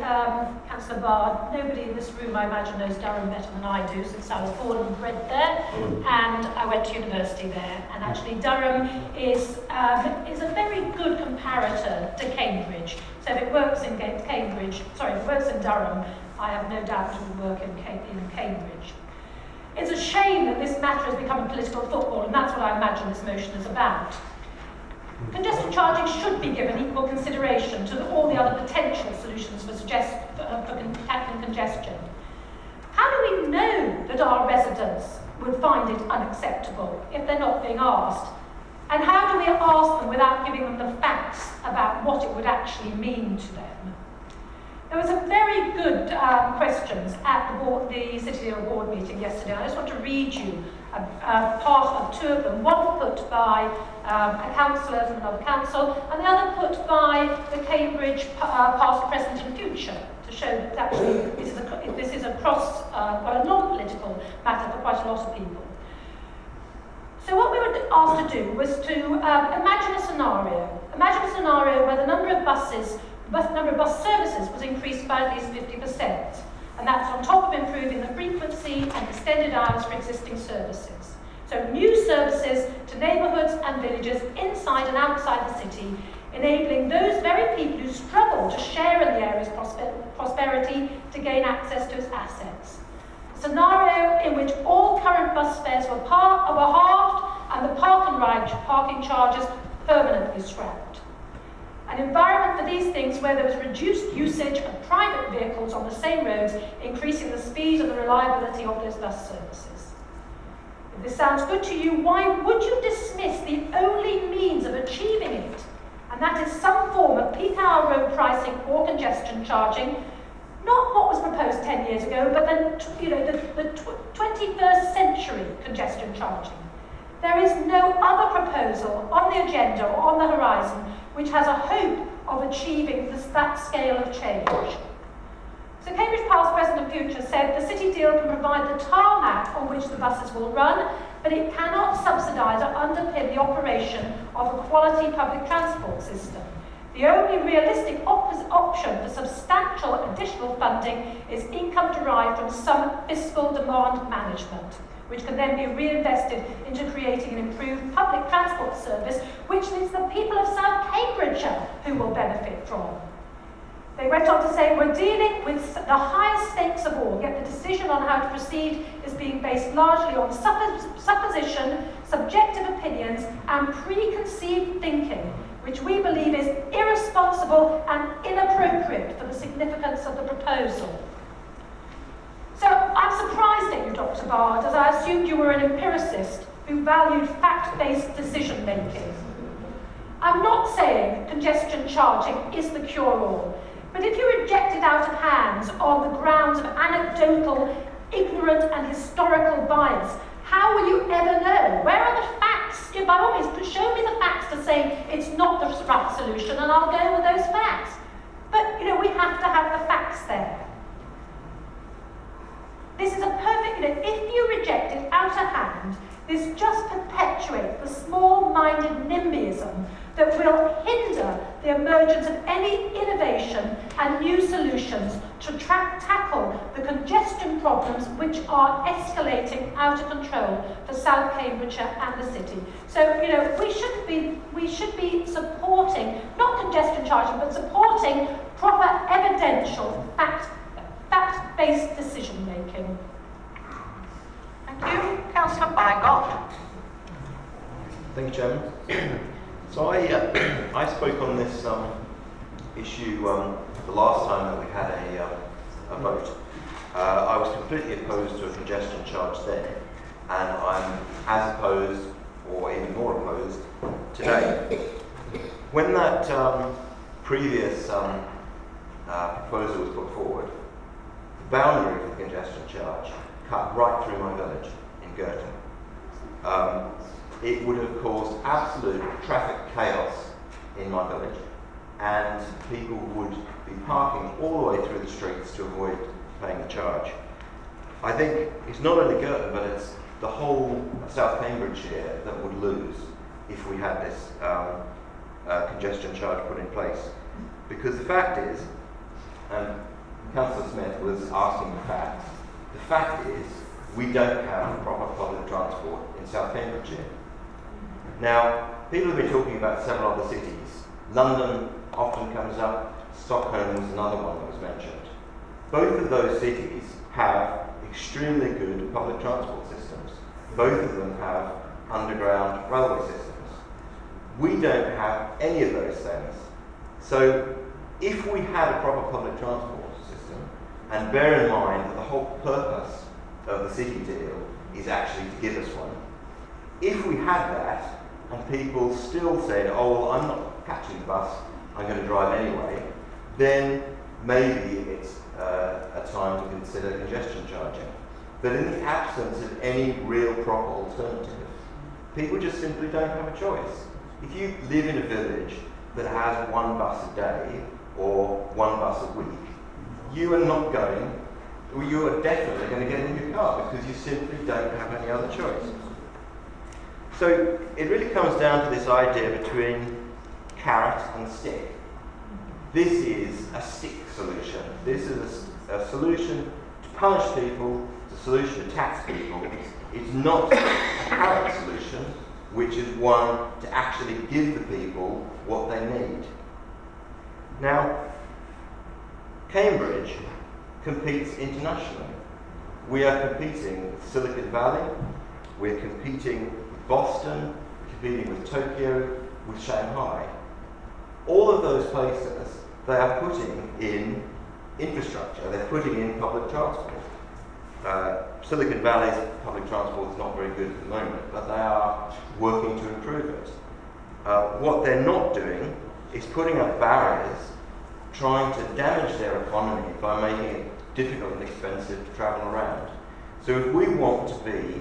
Councillor Bard, nobody in this room, I imagine, knows Durham better than I do, since I was born and bred there, and I went to university there. And actually, Durham is a very good comparator to Cambridge. So if it works in if it works in Durham, I have no doubt it will work in Cambridge. It's a shame that this matter has become a political football, and that's what I imagine this motion is about. Congestion charging should be given equal consideration to all the other potential solutions for tackling congestion. How do we know that our residents would find it unacceptable if they're not being asked? And how do we ask them without giving them the facts about what it would actually mean to them? There was a very good questions at the City Deal Board meeting yesterday. I just want to read you a part of two of them. One put by a councillor from another council, and the other put by the Cambridge past, present and future, to show that actually this is a a non-political matter for quite a lot of people. So what we were asked to do was to imagine a scenario. Imagine a scenario where the number of bus services was increased by at least 50%. And that's on top of improving the frequency and extended hours for existing services. So new services to neighbourhoods and villages inside and outside the city, enabling those very people who struggle to share in the area's prosperity to gain access to its assets. A scenario in which all current bus fares were halved and the park and ride parking charges permanently scrapped. An environment for these things where there was reduced usage of private vehicles on the same roads, increasing the speed and the reliability of those bus services. If this sounds good to you, why would you dismiss the only means of achieving it? And that is some form of peak hour road pricing or congestion charging, not what was proposed 10 years ago, but the 21st century congestion charging. There is no other proposal on the agenda or on the horizon which has a hope of achieving that scale of change. So Cambridge Past, Present and Future said the City Deal can provide the tarmac on which the buses will run, but it cannot subsidise or underpin the operation of a quality public transport system. The only realistic option for substantial additional funding is income derived from some fiscal demand management, which can then be reinvested into creating an improved public transport service, which it's the people of South Cambridgeshire who will benefit from. They went on to say, we're dealing with the highest stakes of all, yet the decision on how to proceed is being based largely on supposition, subjective opinions, and preconceived thinking, which we believe is irresponsible and inappropriate for the significance of the proposal. So I'm surprised at you, Dr. Bard, as I assumed you were an empiricist who valued fact-based decision-making. I'm not saying congestion charging is the cure-all, but if you reject it out of hand on the grounds of anecdotal, ignorant and historical bias, how will you ever know? Where are the facts? By all means, show me the facts to say it's not the right solution and I'll go with those facts. But, we have to have the facts there. This is a perfect, if you reject it out of hand, this just perpetuates the small-minded NIMBYism that will hinder the emergence of any innovation and new solutions to tackle the congestion problems which are escalating out of control for South Cambridgeshire and the city. So, we should be supporting, not congestion charging, but supporting proper evidential, fact-based decision-making.
Thank you. Councillor Bygott.
Thank you, Chairman. So I spoke on this issue the last time that we had a vote. I was completely opposed to a congestion charge then, and I'm as opposed, or even more opposed, today. When that previous proposal was put forward, the boundary for the congestion charge cut right through my village in Girton. It would have caused absolute traffic chaos in my village, and people would be parking all the way through the streets to avoid paying the charge. I think it's not only Girton, but it's the whole of South Cambridgeshire that would lose if we had this congestion charge put in place. Because the fact is, and Councillor Smith was asking the fact is we don't have proper public transport in South Cambridgeshire. Now, people have been talking about several other cities. London often comes up, Stockholm was another one that was mentioned. Both of those cities have extremely good public transport systems. Both of them have underground railway systems. We don't have any of those things. So, if we had a proper public transport system, and bear in mind that the whole purpose of the City Deal is actually to give us one, if we had that, and people still said, oh, well, I'm not catching the bus, I'm going to drive anyway, then maybe it's a time to consider congestion charging. But in the absence of any real proper alternative, people just simply don't have a choice. If you live in a village that has one bus a day or one bus a week, you are not going, or you are definitely going to get in your car because you simply don't have any other choice. So it really comes down to this idea between carrot and stick. This is a stick solution. This is a solution to punish people, it's a solution to tax people. It's not a carrot solution, which is one to actually give the people what they need. Now, Cambridge competes internationally. We are competing with Silicon Valley, we're competing with Boston, we're competing with Tokyo, with Shanghai. All of those places, they are putting in infrastructure, they're putting in public transport. Silicon Valley's public transport is not very good at the moment, but they are working to improve it. What they're not doing is putting up barriers, trying to damage their economy by making it difficult and expensive to travel around. So if we want to be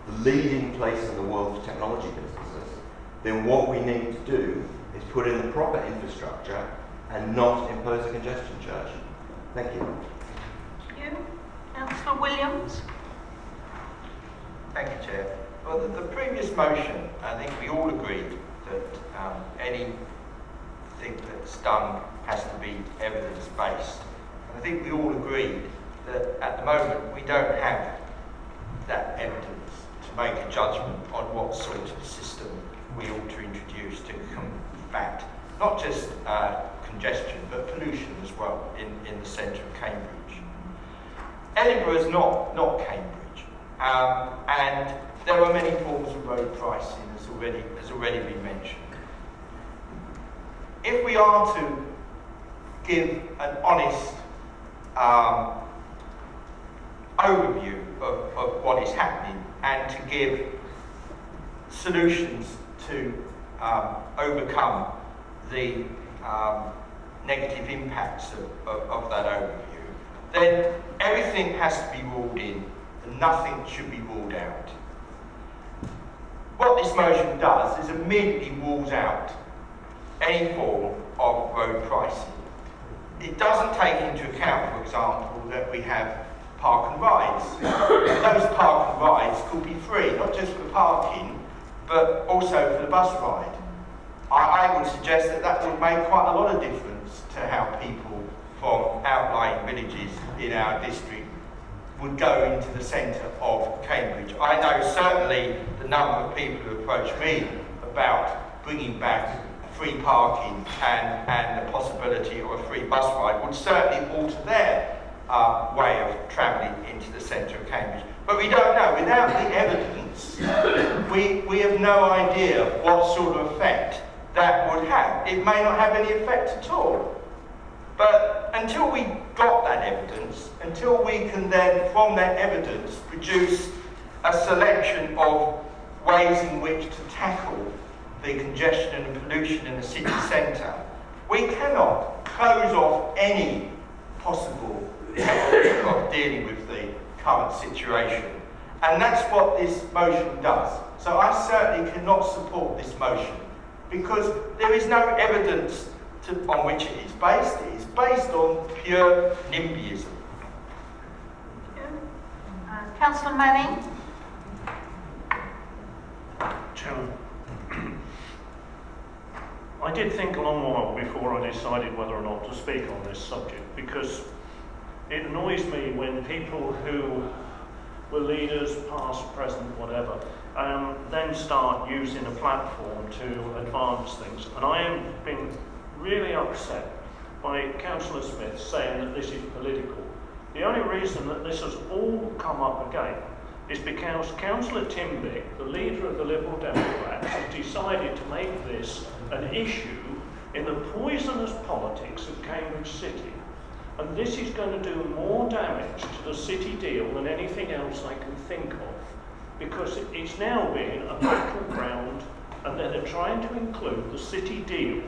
the leading place in the world for technology businesses, then what we need to do is put in the proper infrastructure and not impose a congestion charge. Thank you.
Thank you. Councillor Williams.
Thank you, Chair. Well, the previous motion, I think we all agreed that anything that's done has to be evidence-based. And I think we all agreed that at the moment we don't have that evidence to make a judgment on what sort of system we ought to introduce to combat not just congestion but pollution as well in the centre of Cambridge. Edinburgh is not Cambridge, and there are many forms of road pricing, as already been mentioned. If we are to give an honest overview of what is happening and to give solutions to overcome the negative impacts of that overview, then everything has to be ruled in and nothing should be ruled out. What this motion does is immediately rules out any form of road pricing. It doesn't take into account, for example, that we have park and rides. Those park and rides could be free, not just for parking, but also for the bus ride. I would suggest that would make quite a lot of difference to how people from outlying villages in our district would go into the centre of Cambridge. I know certainly the number of people who approach me about bringing back free parking and the possibility of a free bus ride would certainly alter their way of travelling into the centre of Cambridge. But we don't know. Without the evidence, we have no idea what sort of effect that would have. It may not have any effect at all. But until we got that evidence, until we can then, from that evidence, produce a selection of ways in which to tackle the congestion and pollution in the city centre, we cannot close off any possible way of dealing with the current situation. And that's what this motion does. So I certainly cannot support this motion because there is no evidence on which it is based. It is based on pure NIMBYism.
Councillor Manning.
Chairman, I did think a long while before I decided whether or not to speak on this subject, because it annoys me when people who were leaders, past, present, whatever, then start using a platform to advance things. And I have been really upset by Councillor Smith saying that this is political. The only reason that this has all come up again is because Councillor Timbick, the leader of the Liberal Democrats, has decided to make this an issue in the poisonous politics of Cambridge City. And this is going to do more damage to the city deal than anything else I can think of, because it's now been a battleground and then they're trying to include the city deal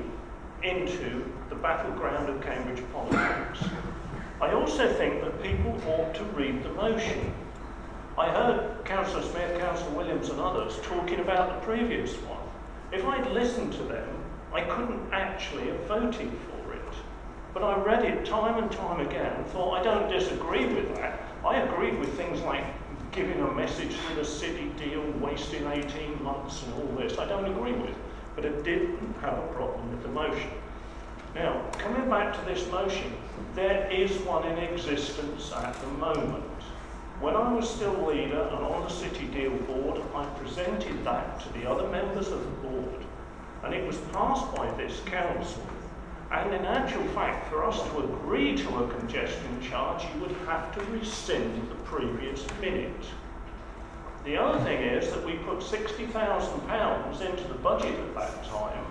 into the battleground of Cambridge politics. I also think that people ought to read the motion. I heard Councillor Smith, Councillor Williams and others talking about the previous one. If I'd listened to them, I couldn't actually have voted for it. But I read it time and time again and thought, I don't disagree with that. I agreed with things like giving a message to the city deal, wasting 18 months and all this. I don't agree with, but it didn't have a problem with the motion. Now, coming back to this motion, there is one in existence at the moment. When I was still leader and on the City Deal board, I presented that to the other members of the board, and it was passed by this council. And in actual fact, for us to agree to a congestion charge, you would have to rescind the previous minute. The other thing is that we put £60,000 into the budget at that time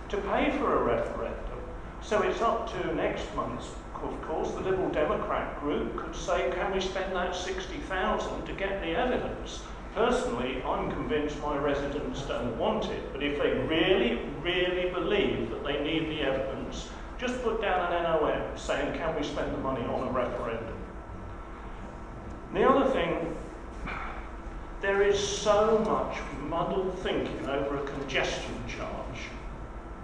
to pay for a referendum. So it's up to next month's. Of course, the Liberal Democrat group could say, can we spend that 60,000 to get the evidence? Personally, I'm convinced my residents don't want it, but if they really, really believe that they need the evidence, just put down an NOM saying, can we spend the money on a referendum? The other thing, there is so much muddled thinking over a congestion charge.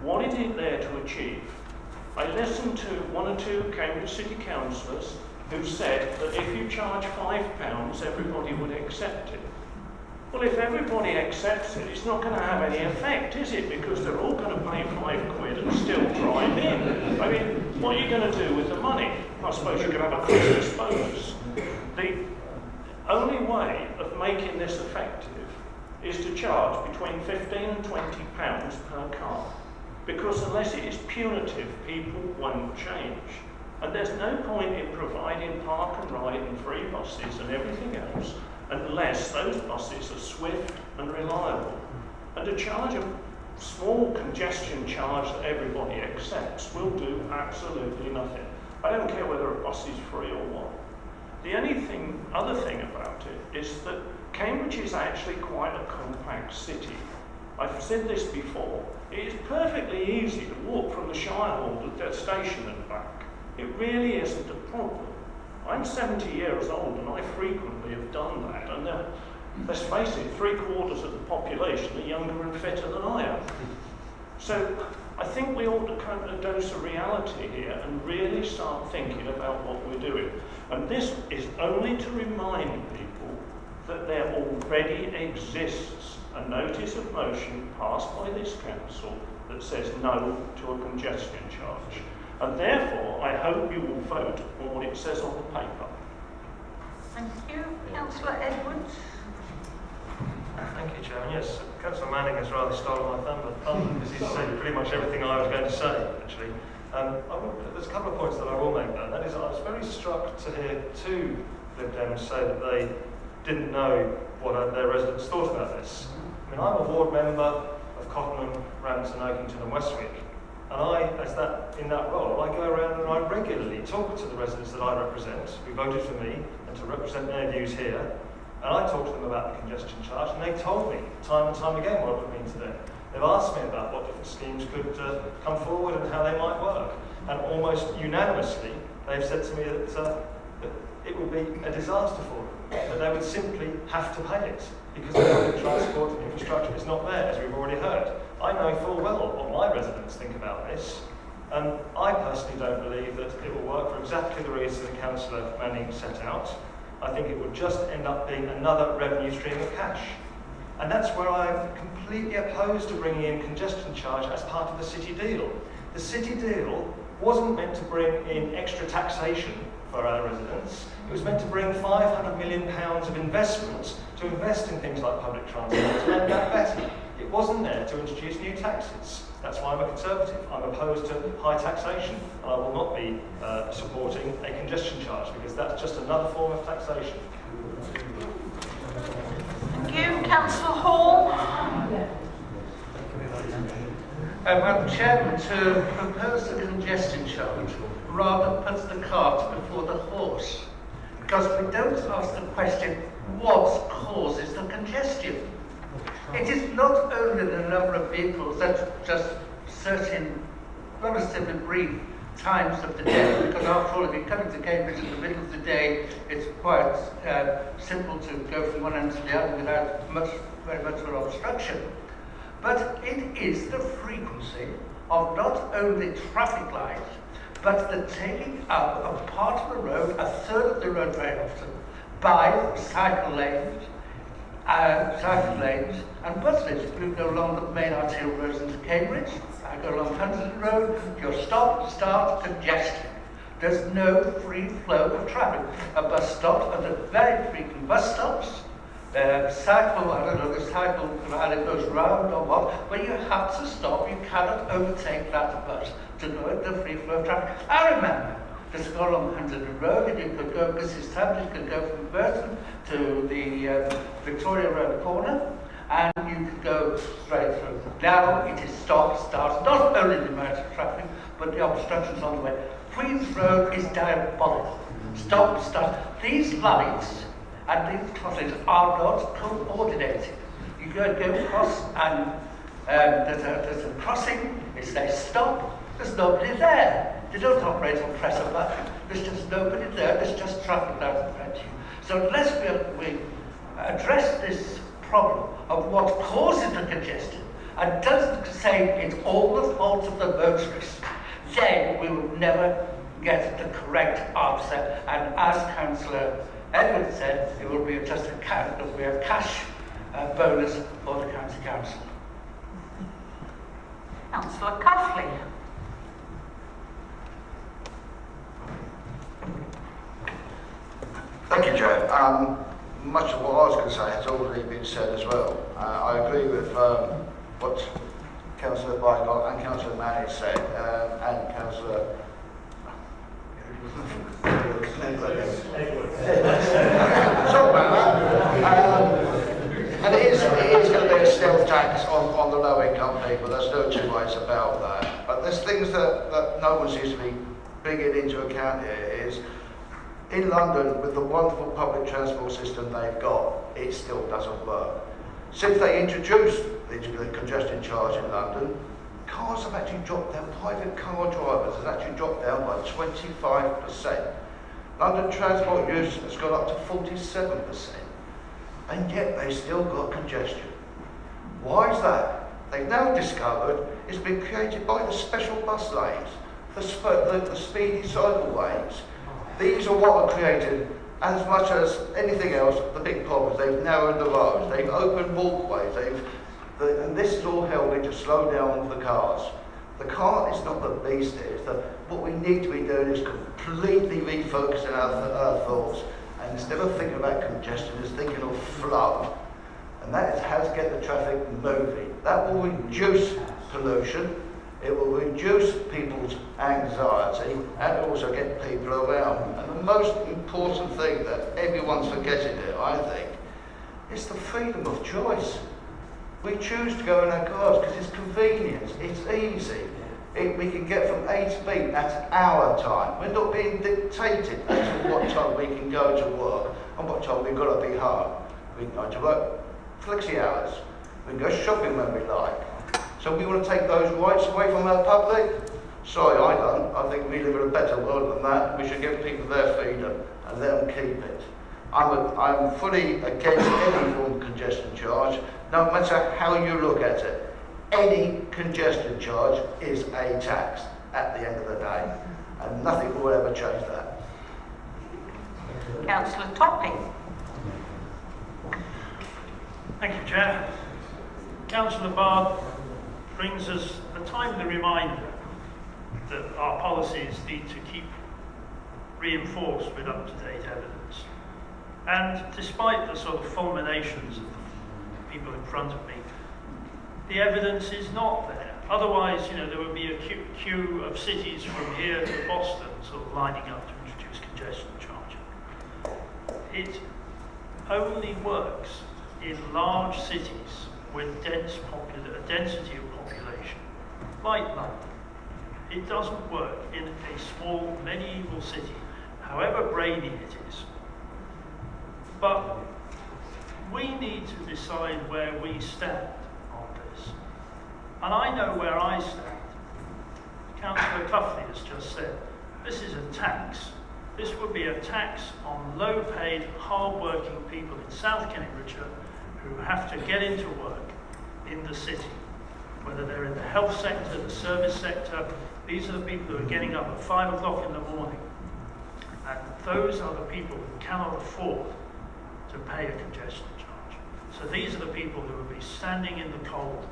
What is it there to achieve? I listened to one or two Cambridge City councillors who said that if you charge £5, everybody would accept it. Well, if everybody accepts it, it's not going to have any effect, is it? Because they're all going to pay £5 and still drive in. I mean, what are you going to do with the money? I suppose you could have a Christmas bonus. The only way of making this effective is to charge between £15 and £20 per car. Because unless it is punitive, people won't change. And there's no point in providing park and ride and free buses and everything else unless those buses are swift and reliable. And to charge a small congestion charge that everybody accepts will do absolutely nothing. I don't care whether a bus is free or what. The other thing about it is that Cambridge is actually quite a compact city. I've said this before. It is perfectly easy to walk from the Shire Hall to the station and back. It really isn't a problem. I'm 70 years old and I frequently have done that. And let's face it, 3/4 of the population are younger and fitter than I am. So I think we ought to come to a dose of reality here and really start thinking about what we're doing. And this is only to remind people that there already exists a notice of motion passed by this council that says no to a congestion charge. And therefore, I hope you will vote on what it says on the paper.
Thank you. Councillor Edwards.
Thank you, Chairman. Yes, Councillor Manning has rather stolen my thunder because he's said pretty much everything I was going to say, actually. There's a couple of points that I will make there. That is, I was very struck to hear two Lib Dems say that they didn't know what their residents thought about this. I mean, I'm a ward member of Cottenham, Rampton, Oakington and Westwick. And in that role, I go around and I regularly talk to the residents that I represent, who voted for me, and to represent their views here. And I talked to them about the congestion charge, and they told me time and time again what it would mean to them. They've asked me about what different schemes could come forward and how they might work. And almost unanimously, they've said to me that it would be a disaster for them, that they would simply have to pay it, because the public transport and infrastructure is not there, as we've already heard. I know full well what my residents think about this, and I personally don't believe that it will work for exactly the reasons that Councillor Manning set out. I think it would just end up being another revenue stream of cash. And that's where I'm completely opposed to bringing in congestion charge as part of the city deal. The city deal wasn't meant to bring in extra taxation for our residents. It was meant to bring £500 million of investment to invest in things like public transport to make that better. It wasn't there to introduce new taxes. That's why I'm a Conservative. I'm opposed to high taxation, and I will not be supporting a congestion charge, because that's just another form of taxation.
Thank you. Councillor Hall.
Madam Chairman, to propose the congestion charge rather puts the cart before the horse, because we don't ask the question, what causes the congestion? It is not only the number of vehicles that just certain relatively brief times of the day, because after all, if you come into Cambridge in the middle of the day, it's quite simple to go from one end to the other without very much of an obstruction. But it is the frequency of not only traffic lights, but the taking up of part of the road, a third of the road very often, by cycle lanes and bus lanes. If you go along the main arterial roads into Cambridge, I go along Huntington Road, your stop, start, congestion. There's no free flow of traffic. A bus stop, and at very frequent bus stops, cycle, I don't know, the cycle either goes round or what, but you have to stop. You cannot overtake that bus to go at the free flow of traffic. I remember just go along Huntington Road, and you could go, Mrs. Tubbs, you could go from Burton to the Victoria Road corner, and you could go straight through. Now it is stop, start, not only the amount of traffic, but the obstructions on the way. Queen's Road is diabolical. Stop, start. These lights and these crossings are not coordinated. You go across, and there's a crossing, it says stop, there's nobody there. They don't operate on press a button. There's just nobody there. There's just traffic out in front of you. So unless we address this problem of what causes the congestion and doesn't say it's all the fault of the motorist, then we will never get the correct answer. And as Councillor Edwards said, it will be just a cash bonus for the County Council.
Councillor Cuffley.
Thank you, Joe. Much of what I was going to say has already been said as well. I agree with what Councillor Bygott and Councillor Manning said, and Councillor and it is going to be a stealth tax on the low income people. There's no two ways about that. But there's things that no one seems to be bringing into account here is, in London, with the wonderful public transport system they've got, it still doesn't work. Since they introduced the congestion charge in London, cars have actually dropped down, private car drivers have actually dropped down by 25%. London transport use has gone up to 47%, and yet they've still got congestion. Why is that? They've now discovered it's been created by the special bus lanes, the speedy cycleways. These are what are created, as much as anything else, the big problems. They've narrowed the roads, they've opened walkways, and this is all helping to slow down the cars. The car is not the beast here. What we need to be doing is completely refocusing our thoughts, and instead of thinking about congestion, is thinking of flow. And that is how to get the traffic moving. That will reduce pollution. It will reduce people's anxiety and also get people around. And the most important thing that everyone's forgetting here, I think, is the freedom of choice. We choose to go in our cars because it's convenient, it's easy. We can get from A to B at our time. We're not being dictated as to what time we can go to work and what time we've got to be home. We can go to work, flexi hours. We can go shopping when we like. So we want to take those rights away from our public? Sorry, I don't. I think we live in a better world than that. We should give people their freedom and let them keep it. I'm fully against any form of congestion charge, no matter how you look at it. Any congestion charge is a tax at the end of the day, and nothing will ever change that.
Councillor Topping.
Thank you, Chair. Councillor Bard brings us a timely reminder that our policies need to keep reinforced with up-to-date evidence. And despite the sort of fulminations of the people in front of me, the evidence is not there. Otherwise, there would be a queue of cities from here to Boston sort of lining up to introduce congestion charging. It only works in large cities with a density of population, like London. It doesn't work in a small medieval city, however brainy it is. But we need to decide where we stand on this. And I know where I stand. Councillor Cluffley has just said, this is a tax. This would be a tax on low-paid, hard-working people in South Cambridgeshire who have to get into work in the city. Whether they're in the health sector, the service sector, these are the people who are getting up at 5 o'clock in the morning. And those are the people who cannot afford to pay a congestion charge. So these are the people who will be standing in the cold,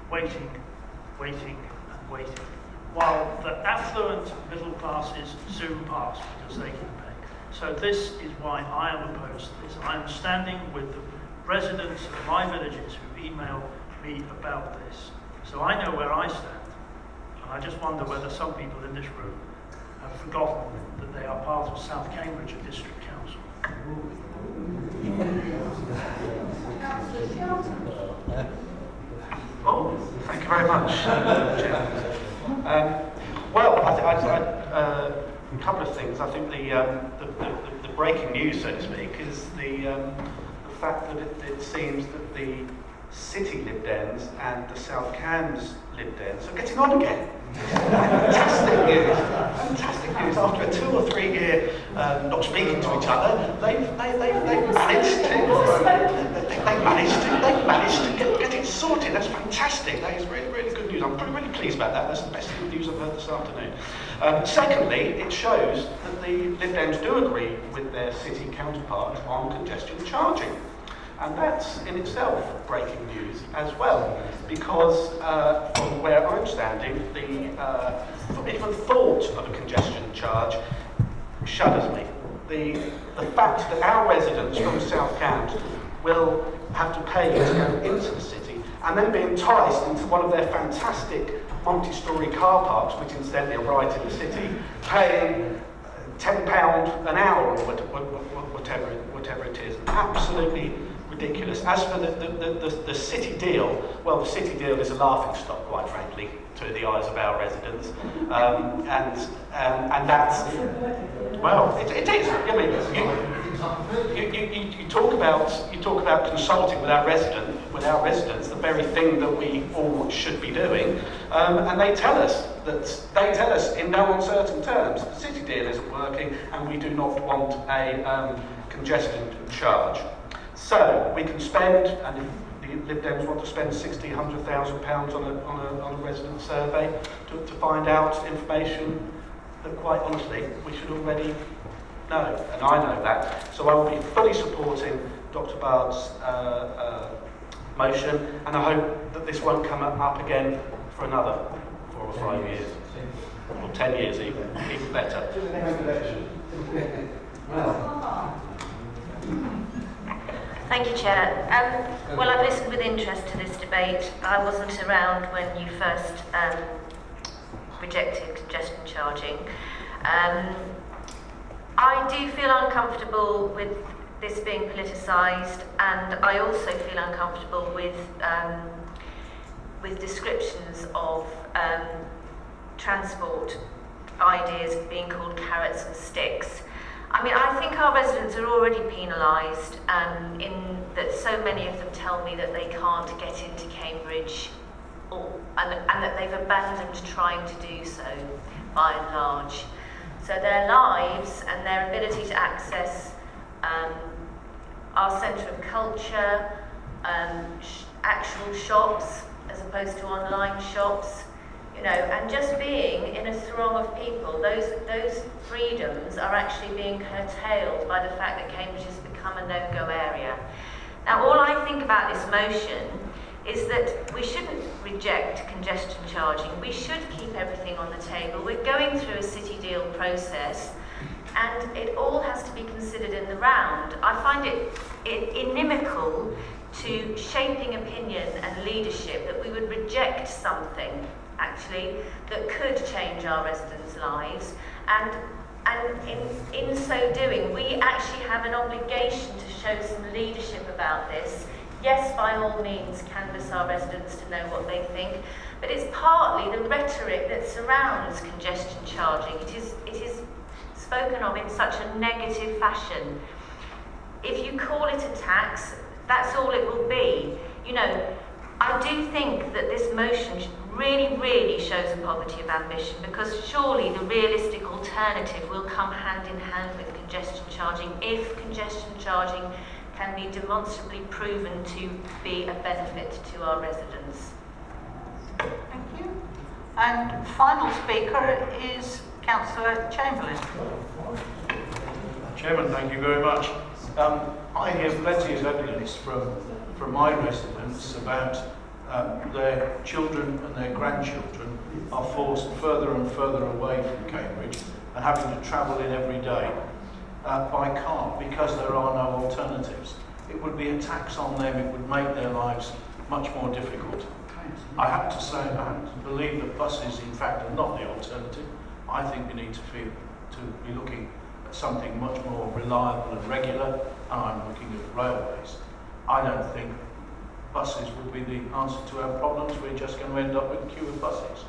waiting, waiting, and waiting, while the affluent middle classes zoom past because they can pay. So this is why I am opposed to this. I am standing with the residents of my villages who email me about this. So I know where I stand, and I just wonder whether some people in this room have forgotten that they are part of South Cambridgeshire District Council.
Oh, thank you very much, Chair. Well, a couple of things. I think the breaking news, so to speak, is the fact that it seems that the City Lib Dems and the South Cambs Lib Dems are getting on again. Fantastic news! Fantastic news. After a 2 or 3 year not speaking to each other, they've managed to get it sorted. That's fantastic. That is really, really good news. I'm really pleased about that. That's the best news I've heard this afternoon. Secondly, it shows that the Lib Dems do agree with their city counterparts on congestion charging. And that's in itself breaking news as well, because from where I'm standing, even thought of a congestion charge shudders me. The fact that our residents from South Cambs will have to pay to go into the city and then be enticed into one of their fantastic multi-storey car parks, which incidentally are right in the city, paying £10 an hour or whatever it is. Absolutely ridiculous. As for the city deal, well, the city deal is a laughing stock, quite frankly, to the eyes of our residents, and that's, well, it is. I mean, you talk about consulting with our residents, the very thing that we all should be doing, and they tell us in no uncertain terms the city deal isn't working, and we do not want a congestion charge. So we can spend, and if the Lib Dems want to spend £60,000, £100,000 on a resident survey to find out information that, quite honestly, we should already know, and I know that. So I will be fully supporting Dr. Bard's motion, and I hope that this won't come up again for another 4 or 5 years, or 10 years even better.
Thank you, Chair. Well, I've listened with interest to this debate. I wasn't around when you first rejected congestion charging. I do feel uncomfortable with this being politicised, and I also feel uncomfortable with descriptions of transport ideas being called carrots and sticks. I mean, I think our residents are already penalised in that so many of them tell me that they can't get into Cambridge and that they've abandoned trying to do so by and large. So their lives and their ability to access our centre of culture, actual shops as opposed to online shops, you know, and just being in a throng of people, those freedoms are actually being curtailed by the fact that Cambridge has become a no-go area. Now, all I think about this motion is that we shouldn't reject congestion charging. We should keep everything on the table. We're going through a city deal process, and it all has to be considered in the round. I find it inimical to shaping opinion and leadership that we would reject something actually that could change our residents' lives, and in so doing we actually have an obligation to show some leadership about this. Yes, by all means canvass our residents to know what they think, but it's partly the rhetoric that surrounds congestion charging. It is spoken of in such a negative fashion. If you call it a tax, That's all it will be. You know, I do think that this motion really, really shows a poverty of ambition, because surely the realistic alternative will come hand in hand with congestion charging if congestion charging can be demonstrably proven to be a benefit to our residents.
Thank you. And final speaker is Councillor Chamberlain.
Chairman, thank you very much. I hear plenty of evidence from my residents about their children and their grandchildren are forced further and further away from Cambridge and having to travel in every day by car because there are no alternatives. It would be a tax on them, it would make their lives much more difficult. I have to say, I have to believe that buses in fact are not the alternative. I think we need to be looking at something much more reliable and regular, and I'm looking at railways. I don't think buses will be the answer to our problems. We're just going to end up with a queue of buses.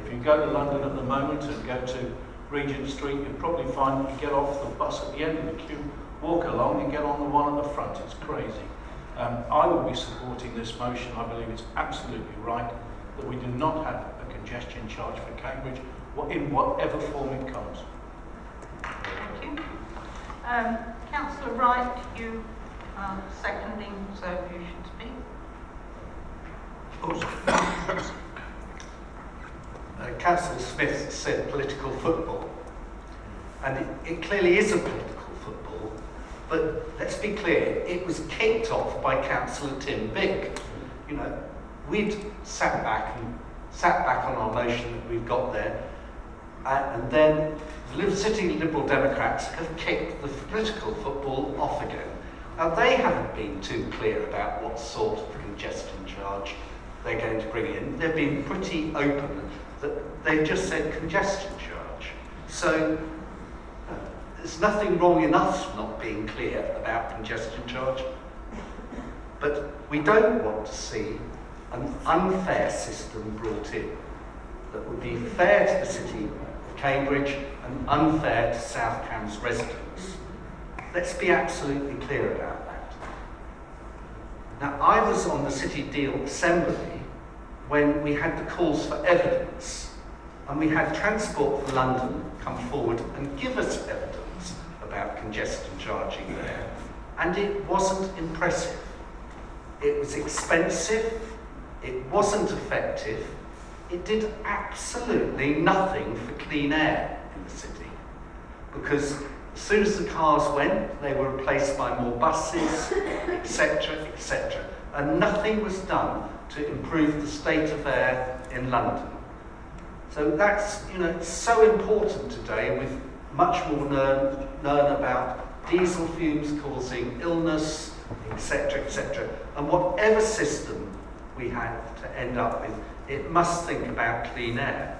If you go to London at the moment and go to Regent Street, you'll probably find you get off the bus at the end of the queue, walk along and get on the one at the front. It's crazy. I will be supporting this motion. I believe it's absolutely right that we do not have a congestion charge for Cambridge, in whatever form it comes.
Thank you. Councillor Wright, you are seconding, so you should speak.
Councillor Smith said political football, and it clearly is a political football, but let's be clear, it was kicked off by Councillor Tim Bick. You know, we'd sat back on our motion that we've got there, and then the sitting Liberal Democrats have kicked the political football off again. Now, they haven't been too clear about what sort of congestion charge they're going to bring in. They've been pretty open that they've just said congestion charge. So there's nothing wrong in us not being clear about congestion charge, but we don't want to see an unfair system brought in that would be fair to the city of Cambridge and unfair to South Cambs residents. Let's be absolutely clear about that. Now, I was on the City Deal Assembly when we had the calls for evidence, and we had Transport for London come forward and give us evidence about congestion charging there, and it wasn't impressive. It was expensive, it wasn't effective, it did absolutely nothing for clean air in the city, because as soon as the cars went, they were replaced by more buses, etc., etc., and nothing was done to improve the state of air in London. So that's, you know, it's so important today with much more known about diesel fumes causing illness, etc., etc. And whatever system we have to end up with, it must think about clean air.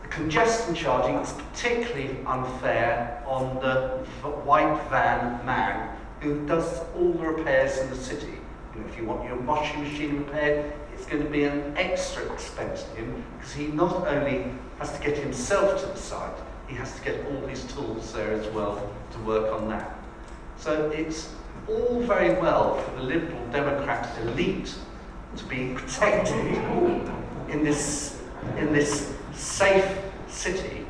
Congestion charging is particularly unfair on the white van man who does all the repairs in the city. You know, if you want your washing machine repaired, it's going to be an extra expense to him, because he not only has to get himself to the site, he has to get all his tools there as well to work on that. So it's all very well for the Liberal Democrat elite to be protected in this safe city,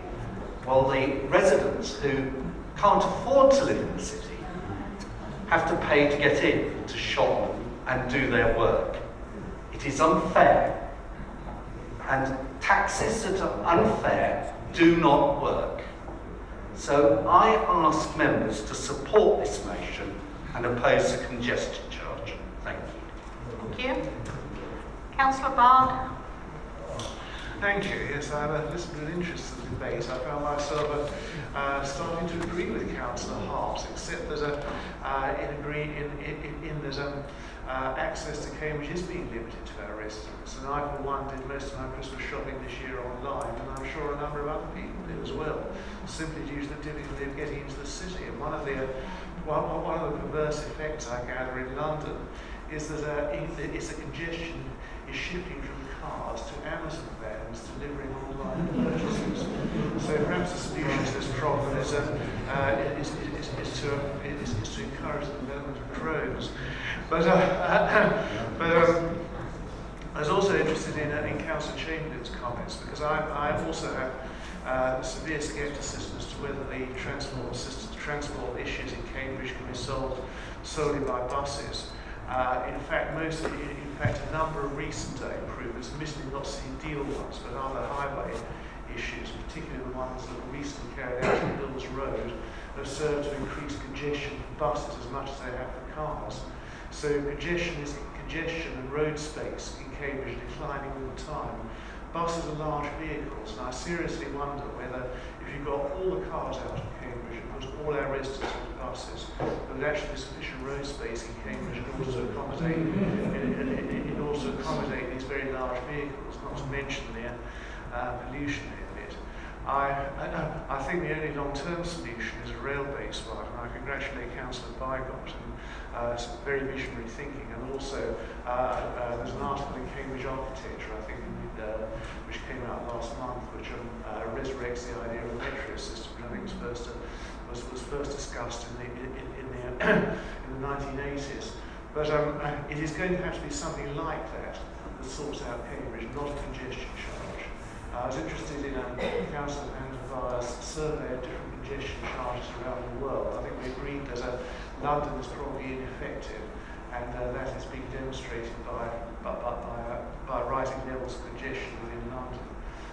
while the residents who can't afford to live in the city have to pay to get in, to shop and do their work. It is unfair, and taxes that are unfair do not work. So I ask members to support this motion and oppose the congestion charge. Thank you.
Thank you. Councillor Bard.
Thank you. Yes, I've listened with interest to the debate. I found myself starting to agree with Councillor Harps, except there's access to Cambridge is being limited to our residents. And I, for one, did most of my Christmas shopping this year online, and I'm sure a number of other people did as well, simply due to the difficulty of getting into the city. And one of the perverse effects I gather in London is that it's a congestion is shifting from cars to Amazon vans delivering online purchases. So perhaps the solution to this problem is to to encourage the development of drones. But I was also interested in Councillor Chamberlain's comments, because I also have severe scepticism as to whether the transport issues in Cambridge can be solved solely by buses. In fact, a number of recent improvements, admittedly not ideal ones, but other highway issues, particularly the ones that were recently carried out on Hills Road, have served to increase congestion for buses as much as they have for cars. So congestion and road space in Cambridge declining all the time. Buses are large vehicles, and I seriously wonder whether, if you got all the cars out of Cambridge and put all our residents onto buses, there would actually be sufficient road space in Cambridge in order to accommodate these very large vehicles, not to mention the pollution in it. I think the only long-term solution is a rail-based one, and I congratulate Councillor Bygott and some very visionary thinking, and also there's an article in Cambridge Architecture, I think, which came out last month, which resurrects the idea of a metro system, which I think was first discussed in the 1980s. But it is going to have to be something like that sorts out Cambridge, not a congestion charge. I was interested in Councillor Vandervaar's survey of different congestion charges around the world. I think we agreed that London is probably ineffective, and that is being demonstrated by rising levels of congestion within London.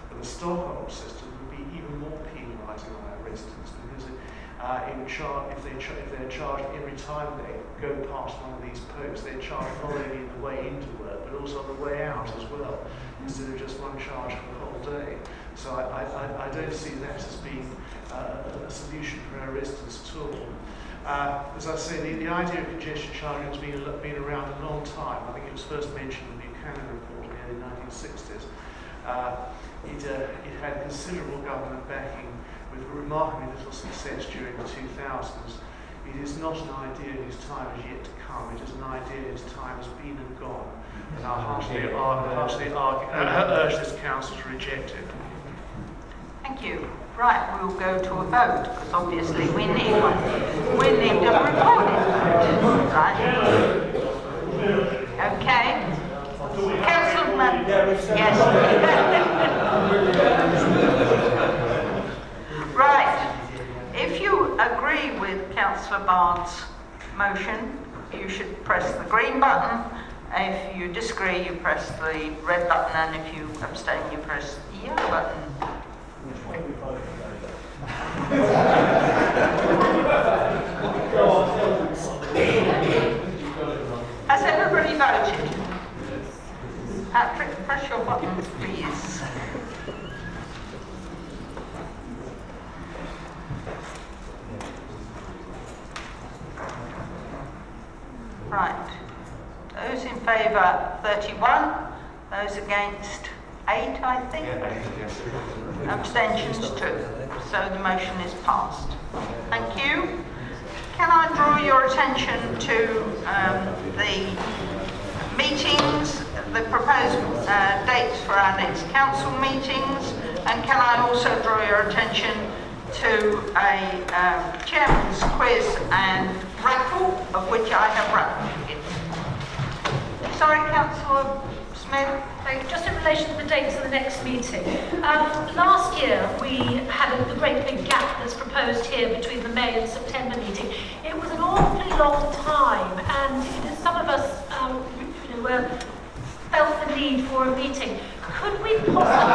But the Stockholm system would be even more penalising on our residents, because if they're charged every time they go past one of these posts, they're charged not only in the way into work, but also on the way out as well, instead of just one charge for the whole day. So I don't see that as being a solution for our residents at all. As I say, the idea of congestion charging has been around a long time. I think it was first mentioned in the Buchanan report in the early 1960s. It had considerable government backing with remarkably little success during the 2000s. It is not an idea whose time is yet to come. It is an idea whose time has been and gone. And I heartily urge this council to reject it.
Thank you. Right, we'll go to a vote, because obviously we need one. We need a recorded vote, right? Okay. Councilman, yes. Right. If you agree with Councillor Bard's motion, you should press the green button. If you disagree, you press the red button, and if you abstain, you press the yellow button. Has everybody voted? Patrick, press your button, please. Right. Those in favour, 31. Those against, 8, I think. Abstentions, 2. So the motion is passed. Thank you. Can I draw your attention to the meetings, the proposed dates for our next council meetings, and can I also draw your attention to a chairman's quiz and raffle, of which I have raffle tickets. Sorry, Councillor Smith.
Just in relation to the dates of the next meeting. Last year we had the great big gap that's proposed here between the May and September meeting. It was an awfully long time, and some of us felt the need for a meeting. Could we possibly...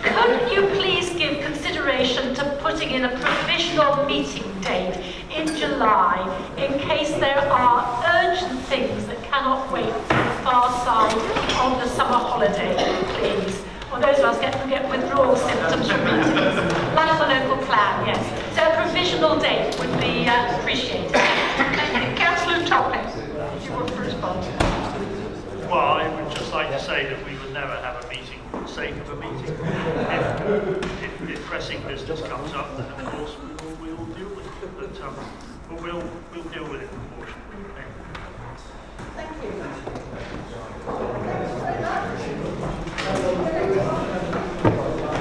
Could you please give consideration to putting in a provisional meeting date in July in case there are urgent things that cannot wait for the far side of the summer holiday, please? Or those of us can get withdrawal symptoms from meetings. Like the local plan, yes. So a provisional date would be appreciated.
Councillor Topping, you want to respond?
Well, I would just like to say that we would never have a meeting for the sake of a meeting. If pressing business comes up, then of course we will deal with it. But we'll deal with it proportionately.
Thank you.